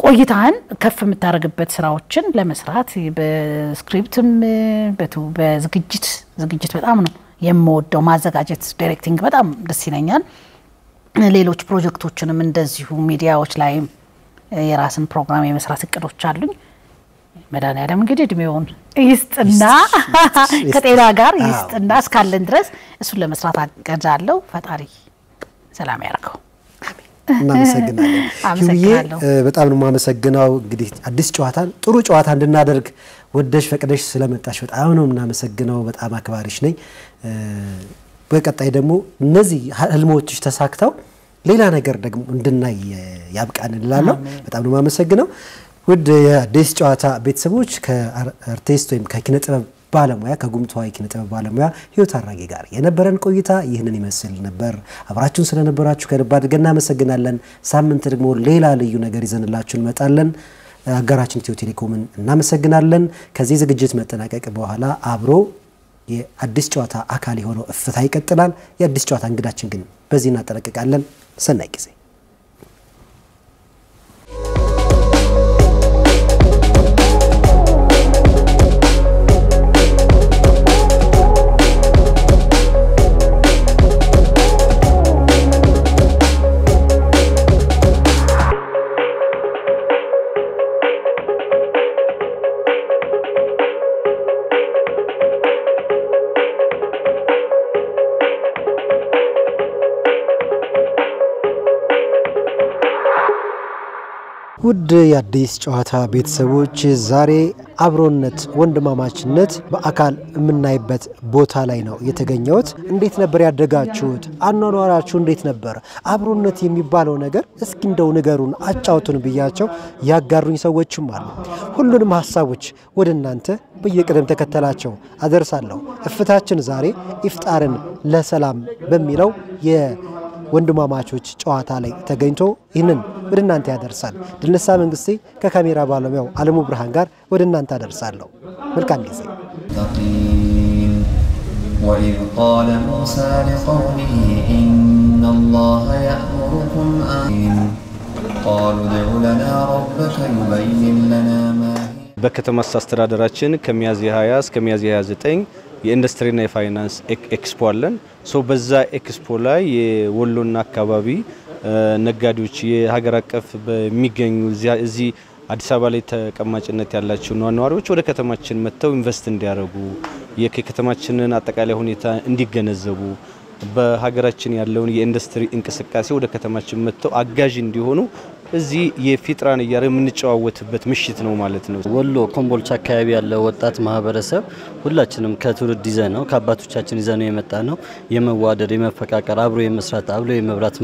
ቆይታህን ከፍ የምታረግበት ስራዎችን ለመስራት በስክሪፕትም በዝግጅት በጣም ነው የምወደው ማዘጋጀት ዳይሬክቲንግ በጣም ደስ ይለኛል ሌሎች ፕሮጀክቶችንም እንደዚሁ ሚዲያዎች ላይ የራስን ፕሮግራም የመስራት እቅዶች አሉኝ መዳንያለም እንግዲህ እድሜውን ይስጥና ከጤና ጋር ይስጥና እስካለን ድረስ እሱን ለመስራት አቀዳለሁ ፈጣሪ ሰላም ያርገው እናመሰግናለን አመሰግናለሁ በጣም ነው ማመሰግናው እንግዲህ አዲስ ጨዋታን ጥሩ ጨዋታ እንድናደርግ ወደሽ ፈቅደሽ ስለመጣሽ በጣም ነው እናመሰግናው በጣም አክባሪሽ ነኝ በቀጣይ ደግሞ እነዚህ ህልሞችሽ ተሳክተው ሌላ ነገር ደግሞ እንድናይ ያብቃን እንላለን በጣም ነው ማመሰግነው ውድ የአዲስ ጨዋታ ቤተሰቦች ከአርቲስት ወይም ከኪነ ጥበብ ባለሙያ ከጉምቷይ ኪነ ጥበብ ባለሙያ ህይወት አራጌ ጋር የነበረን ቆይታ ይህንን ይመስል ነበር አብራችሁን ስለነበራችሁ ከልብ አድርገን እናመሰግናለን ሳምንት ደግሞ ሌላ ልዩ ነገር ይዘንላችሁ እንመጣለን አጋራችን ኢትዮ ቴሌኮምን እናመሰግናለን ከዚህ ዝግጅት መጠናቀቅ በኋላ አብሮ የአዲስ ጨዋታ አካል የሆነው እፍታ ይቀጥላል የአዲስ ጨዋታ እንግዳችን ግን በዚህ እናጠናቀቃለን ሰናይ ጊዜ ውድ የአዲስ ጨዋታ ቤተሰቦች ዛሬ አብሮነት ወንድማማችነት በአካል የምናይበት ቦታ ላይ ነው የተገኘሁት እንዴት ነበር ያደጋችሁት አኗኗራችሁ እንዴት ነበር አብሮነት የሚባለው ነገር እስኪ እንደው ንገሩን አጫውቱን ብያቸው ያጋሩኝ ሰዎችም አሉ ሁሉንም ሐሳቦች ወደናንተ በየቀደም ተከተላቸው አደርሳለሁ እፍታችን ዛሬ ኢፍጣርን ለሰላም በሚለው ወንድማማቾች ጨዋታ ላይ ተገኝቶ ይህንን ወደናንተ ያደርሳል ድልነሳ መንግስቴ ከካሜራ ባለሙያው አለሙ ብርሃን ጋር ወደናንተ አደርሳለሁ መልካም ጊዜ وإذ قال موسى لقومه إن الله يأمركم أن قالوا ادع لنا ربك يبين لنا ما በከተማ አስተዳደራችን ከሚያዝያ 20 እስከ ሚያዝያ 29 የኢንዱስትሪና የፋይናንስ ኤክስፖ አለን ሶ በዛ ኤክስፖ ላይ የወሎና አካባቢ ነጋዴዎች የሀገር አቀፍ በሚገኙ እዚህ አዲስ አበባ ላይ ተቀማጭነት ያላቸው ነዋሪዎች ወደ ከተማችን መጥተው ኢንቨስት እንዲያደርጉ የከተማችንን አጠቃላይ ሁኔታ እንዲገነዘቡ በሀገራችን ያለውን የኢንዱስትሪ እንቅስቃሴ ወደ ከተማችን መጥተው አጋዥ እንዲሆኑ እዚህ የፊጥራን ያረ የምንጨዋወትበት ምሽት ነው ማለት ነው ወሎ ኮምቦልቻ አካባቢ ያለው ወጣት ማህበረሰብ ሁላችንም ከትውልድ ይዘነው ከአባቶቻችን ይዘነው የመጣ ነው የመዋደድ የመፈቃቀር አብሮ የመስራት አብሮ የመብራት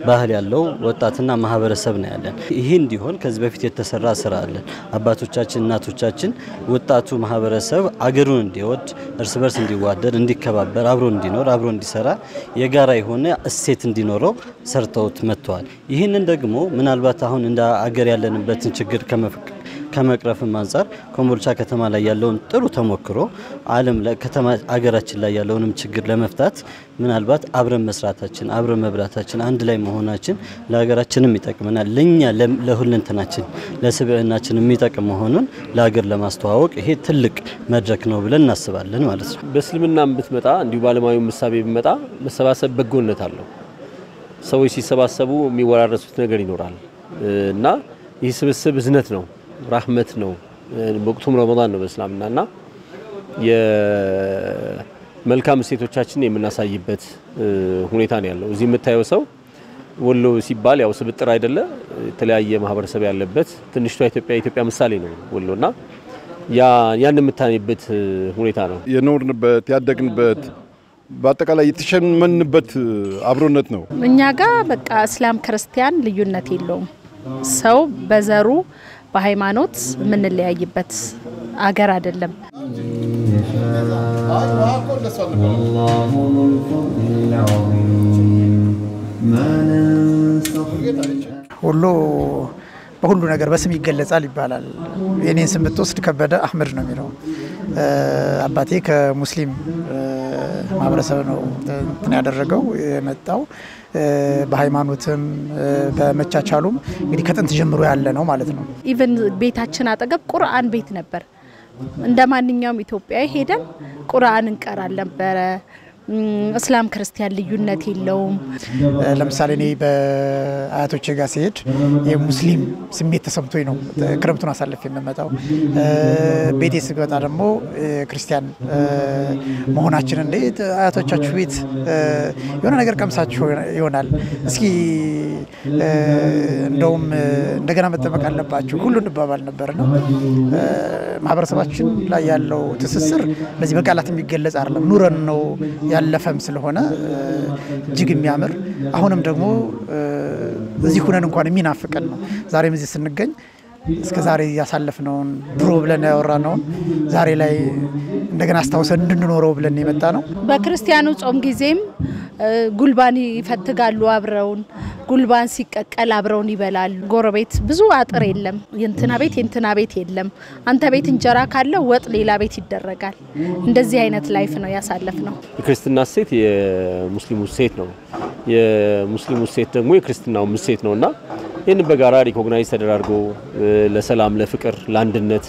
ባህል ያለው ወጣትና ማህበረሰብ ነው ያለን ይሄ እንዲሆን ከዚህ በፊት የተሰራ ስራ አለ አባቶቻችን እናቶቻችን ወጣቱ ማህበረሰብ አገሩን እንዲወድ እርስ በርስ እንዲዋደድ እንዲከባበር አብሮ እንዲኖር አብሮ እንዲሰራ የጋራ የሆነ እሴት እንዲኖረው ሰርተውት መጥተዋል ይሄንን ደግሞ ምናልባት አሁን እንደ አገር ያለንበትን ችግር ከመቅረፍም አንፃር ኮምቦልቻ ከተማ ላይ ያለውን ጥሩ ተሞክሮ ዓለም ላይ ከተማ አገራችን ላይ ያለውንም ችግር ለመፍታት ምናልባት አብረን መስራታችን አብረን መብራታችን አንድ ላይ መሆናችን ለሀገራችንም ይጠቅመናል ለኛ ለሁለንተናችን ለስብዕናችን የሚጠቅም መሆኑን ለሀገር ለማስተዋወቅ ይሄ ትልቅ መድረክ ነው ብለን እናስባለን ማለት ነው በእስልምናም ብትመጣ እንዲሁ ባለማዩ ምሳቤ ብትመጣ መሰባሰብ በጎነት አለው ሰዎች ሲሰባሰቡ የሚወራረሱት ነገር ይኖራል እና ይህ ስብስብ እዝነት ነው ረህመት ነው ወቅቱም ረመዳን ነው በእስላምናና የመልካም ሴቶቻችን የምናሳይበት ሁኔታ ነው ያለው እዚህ የምታየው ሰው ወሎ ሲባል ያው ስብጥር አይደለ የተለያየ ማህበረሰብ ያለበት ትንሽቷ ኢትዮጵያ ምሳሌ ነው ወሎና ያን የምታኔበት ሁኔታ ነው የኖርንበት ያደግንበት በአጠቃላይ የተሸመንበት አብሮነት ነው እኛ ጋር በቃ እስላም ክርስቲያን ልዩነት የለውም ሰው በዘሩ በሃይማኖት ምንለያይበት አገር አይደለም ሁሉ በሁሉ ነገር በስም ይገለጻል ይባላል የኔን ስም ብትወስድ ከበደ አህመድ ነው የሚለው አባቴ ከሙስሊም ማህበረሰብ ነው እንትን ያደረገው የመጣው በሃይማኖትም በመቻቻሉም እንግዲህ ከጥንት ጀምሮ ያለ ነው ማለት ነው ኢቭን ቤታችን አጠገብ ቁርአን ቤት ነበር እንደማንኛውም ኢትዮጵያዊ ሄደን ቁርአን እንቀራለን ነበር እስላም ክርስቲያን ልዩነት የለውም ለምሳሌ እኔ በአያቶቼ ጋር ሲሄድ የሙስሊም ስሜት ተሰምቶኝ ነው ክረምቱን አሳልፌ የምመጣው ቤቴ ስገባ ደግሞ ክርስቲያን መሆናችን እንዴት አያቶቻችሁ ቤት የሆነ ነገር ቀምሳችሁ ይሆናል እስኪ እንደውም እንደገና መጠመቅ አለባችሁ ሁሉ እንባባል ነበርና ማህበረሰባችን ላይ ያለው ትስስር በዚህ በቃላት የሚገለጽ አይደለም ኑረን ነው ያለፈም ስለሆነ እጅግ የሚያምር አሁንም ደግሞ እዚህ ሆነን እንኳን የሚናፍቀን ነው። ዛሬም እዚህ ስንገኝ እስከ ዛሬ ያሳለፍነውን ድሮ ብለን ያወራነውን ዛሬ ላይ እንደገና አስተዋውሰን እንድንኖረው ብለን የመጣ ነው። በክርስቲያኑ ጾም ጊዜም ጉልባን ይፈትጋሉ አብረውን ጉልባን ሲቀቀል አብረውን ይበላሉ። ጎረቤት ብዙ አጥር የለም። የንትና ቤት የለም። አንተ ቤት እንጀራ ካለ ወጥ ሌላ ቤት ይደረጋል። እንደዚህ አይነት ላይፍ ነው ያሳለፍነው። የክርስትና ሴት የሙስሊሙ ሴት ነው። የሙስሊሙ ሴት ደግሞ የክርስትናው ሴት ነውና ይሄን በጋራ ሪኮግናይዝ ተደራርጎ ለሰላም ለፍቅር ለአንድነት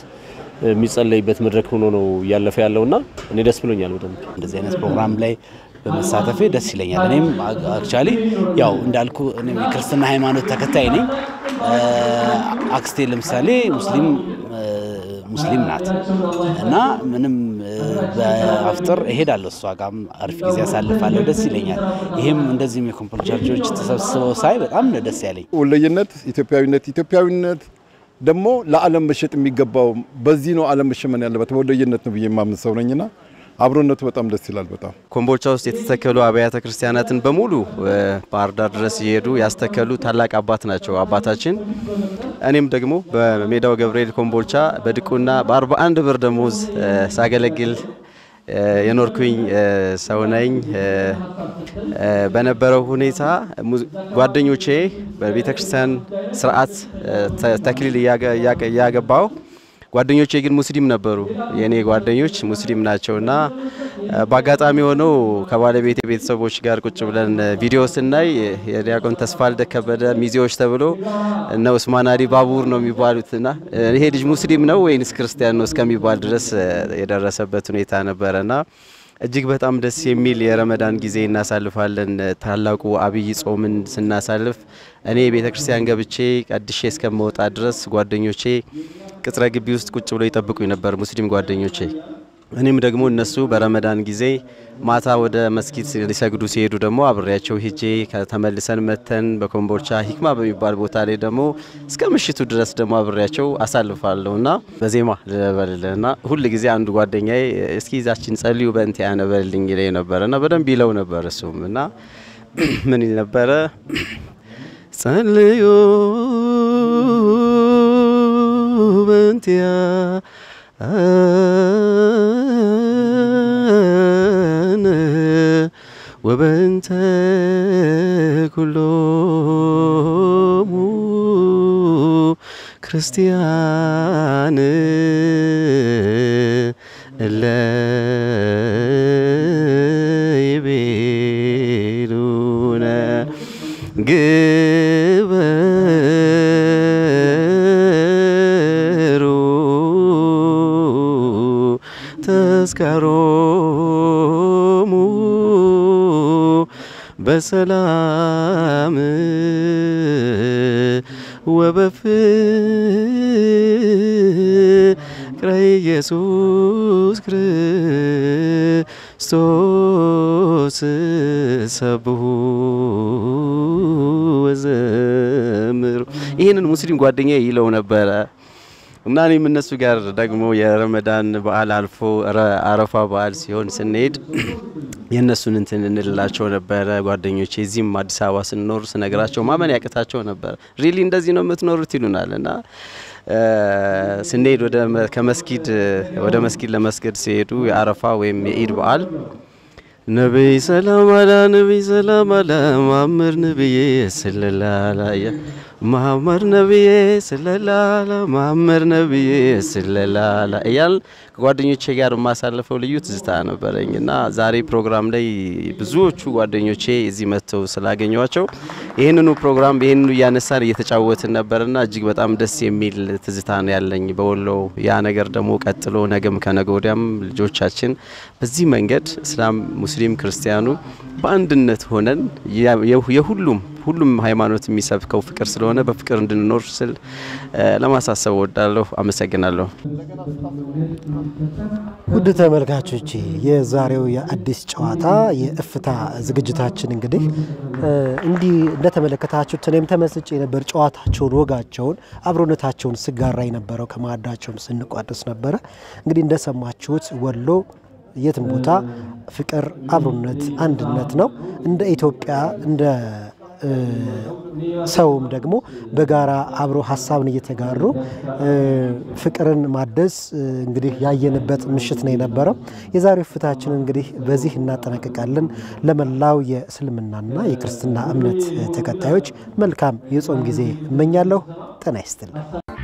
የሚጸለይበት መድረክ ሆኖ ነው ያለፈ ያለውና እኔ ደስ ብሎኛል በደንብ እንደዚህ አይነት ፕሮግራም ላይ በመሳተፌ ደስ ይለኛል። እኔም አክቹአሊ ያው እንዳልኩ እኔ ክርስትና ሃይማኖት ተከታይ ነኝ። አክስቴ ለምሳሌ ሙስሊም ናት እና ምንም በአፍጥር እሄዳለሁ እሷ ጋር አሪፍ ጊዜ አሳልፋለሁ። ደስ ይለኛል። ይሄም እንደዚህ የኮምፖል ቸርቾች ተሰብስበው ሳይ በጣም ደስ ያለኝ። ወለየነት ኢትዮጵያዊነት ደግሞ ለዓለም መሸጥ የሚገባው በዚህ ነው። ዓለም መሸመን ያለበት ወለየነት ነው ብዬ የማምን ሰው ነኝና አብሮነቱ በጣም ደስ ይላል። በጣም ኮምቦልቻ ውስጥ የተተከሉ አብያተ ክርስቲያናትን በሙሉ ባህር ዳር ድረስ ይሄዱ ያስተከሉ ታላቅ አባት ናቸው አባታችን። እኔም ደግሞ በሜዳው ገብርኤል ኮምቦልቻ በድቁና በ41 ብር ደሞዝ ሳገለግል የኖርኩኝ ሰው ነኝ። በነበረው ሁኔታ ጓደኞቼ በቤተክርስቲያን ስርዓት ተክሊል ያገባው ጓደኞቼ ግን ሙስሊም ነበሩ። የኔ ጓደኞች ሙስሊም ናቸውና በአጋጣሚ ሆነው ከባለቤቴ ቤተሰቦች ጋር ቁጭ ብለን ቪዲዮ ስናይ የዲያቆን ተስፋልደ ከበደ ሚዜዎች ተብሎ እና ኡስማን አሊ ባቡር ነው የሚባሉትና ይሄ ልጅ ሙስሊም ነው ወይስ ክርስቲያን ነው እስከሚባል ድረስ የደረሰበት ሁኔታ ነበርና እጅግ በጣም ደስ የሚል የረመዳን ጊዜ እናሳልፋለን። ታላቁ አብይ ጾምን ስናሳልፍ እኔ ቤተክርስቲያን ገብቼ ቀድሼ እስከመውጣ ድረስ ጓደኞቼ ቅጥረ ግቢ ውስጥ ቁጭ ብለው ይጠብቁኝ ነበር ሙስሊም ጓደኞቼ። እኔም ደግሞ እነሱ በረመዳን ጊዜ ማታ ወደ መስጊድ ሊሰግዱ ሲሄዱ ደግሞ አብሬያቸው ሄጄ ከተመልሰን መተን በኮምቦልቻ ሂክማ በሚባል ቦታ ላይ ደግሞ እስከ ምሽቱ ድረስ ደግሞ አብሬያቸው አሳልፋለሁና በዜማ ለበለና ሁሉ ጊዜ አንዱ ጓደኛዬ እስኪ ይዛችን ጸልዩ በእንት ያነበልኝ ይለኝ ነበርና በደንብ ይለው ነበር እሱምና ምን ይል ነበረ ጸልዩ በእንትያ ወበንተ ኩሎሙ ክርስቲያን እለ ይቤሉነ ግበሩ ተስካሮሙ በሰላም ወበፍቅረ ኢየሱስ ክርስቶስ ሰብሑ ወዘምሩ። ይህንን ሙስሊም ጓደኛዬ ይለው ነበረ እና እኔም እነሱ ጋር ደግሞ የረመዳን በዓል አልፎ አረፋ በዓል ሲሆን ስንሄድ የነሱን እንትን እንላቸው ነበር ጓደኞቼ። እዚህም አዲስ አበባ ስንኖር ስነግራቸው ማመን ያቀታቸው ነበር። ሪሊ እንደዚህ ነው የምትኖሩት ይሉናልና ስንሄድ ወደ መስጊድ ለመስገድ ሲሄዱ የአረፋ ወይም የኢድ በዓል ነብይ ሰላም አላ ነብይ ሰላም አላ መሐመድ ነብይ ሰለላላ መሐመድ ነብይ ሰለላላ መሐመድ ነብይ ሰለላላ እያል ከጓደኞቼ ጋር ማሳለፈው ልዩ ትዝታ ነበረኝና ዛሬ ፕሮግራም ላይ ብዙዎቹ ጓደኞቼ እዚህ መጥተው ስላገኘዋቸው ይሄንኑ ፕሮግራም ይሄንኑ ያነሳን እየተጫወትን ነበርና እጅግ በጣም ደስ የሚል ትዝታ ነው ያለኝ በወሎ። ያ ነገር ደግሞ ቀጥሎ ነገም ከነገ ወዲያም ልጆቻችን በዚህ መንገድ እስላም ሙስሊም ክርስቲያኑ በአንድነት ሆነን ሁሉም ሃይማኖት የሚሰብከው ፍቅር ስለሆነ በፍቅር እንድንኖር ስል ለማሳሰብ ወዳለሁ። አመሰግናለሁ። ውድ ተመልካቾቼ የዛሬው የአዲስ ጨዋታ የእፍታ ዝግጅታችን እንግዲህ እንዲህ እንደተመለከታችሁት እኔም ተመስጬ ነበር። ጨዋታቸውን፣ ወጋቸውን፣ አብሮነታቸውን ስጋራ የነበረው ከማዕዳቸውም ስንቋደስ ነበረ። እንግዲህ እንደሰማችሁት ወሎ የትም ቦታ ፍቅር፣ አብሮነት፣ አንድነት ነው። እንደ ኢትዮጵያ እንደ ሰውም ደግሞ በጋራ አብሮ ሐሳብን እየተጋሩ ፍቅርን ማደስ እንግዲህ ያየንበት ምሽት ነው የነበረው። የዛሬው ፍታችን እንግዲህ በዚህ እናጠናቀቃለን። ለመላው የእስልምናና የክርስትና እምነት ተከታዮች መልካም የጾም ጊዜ እመኛለሁ። ጤና ይስጥልኝ።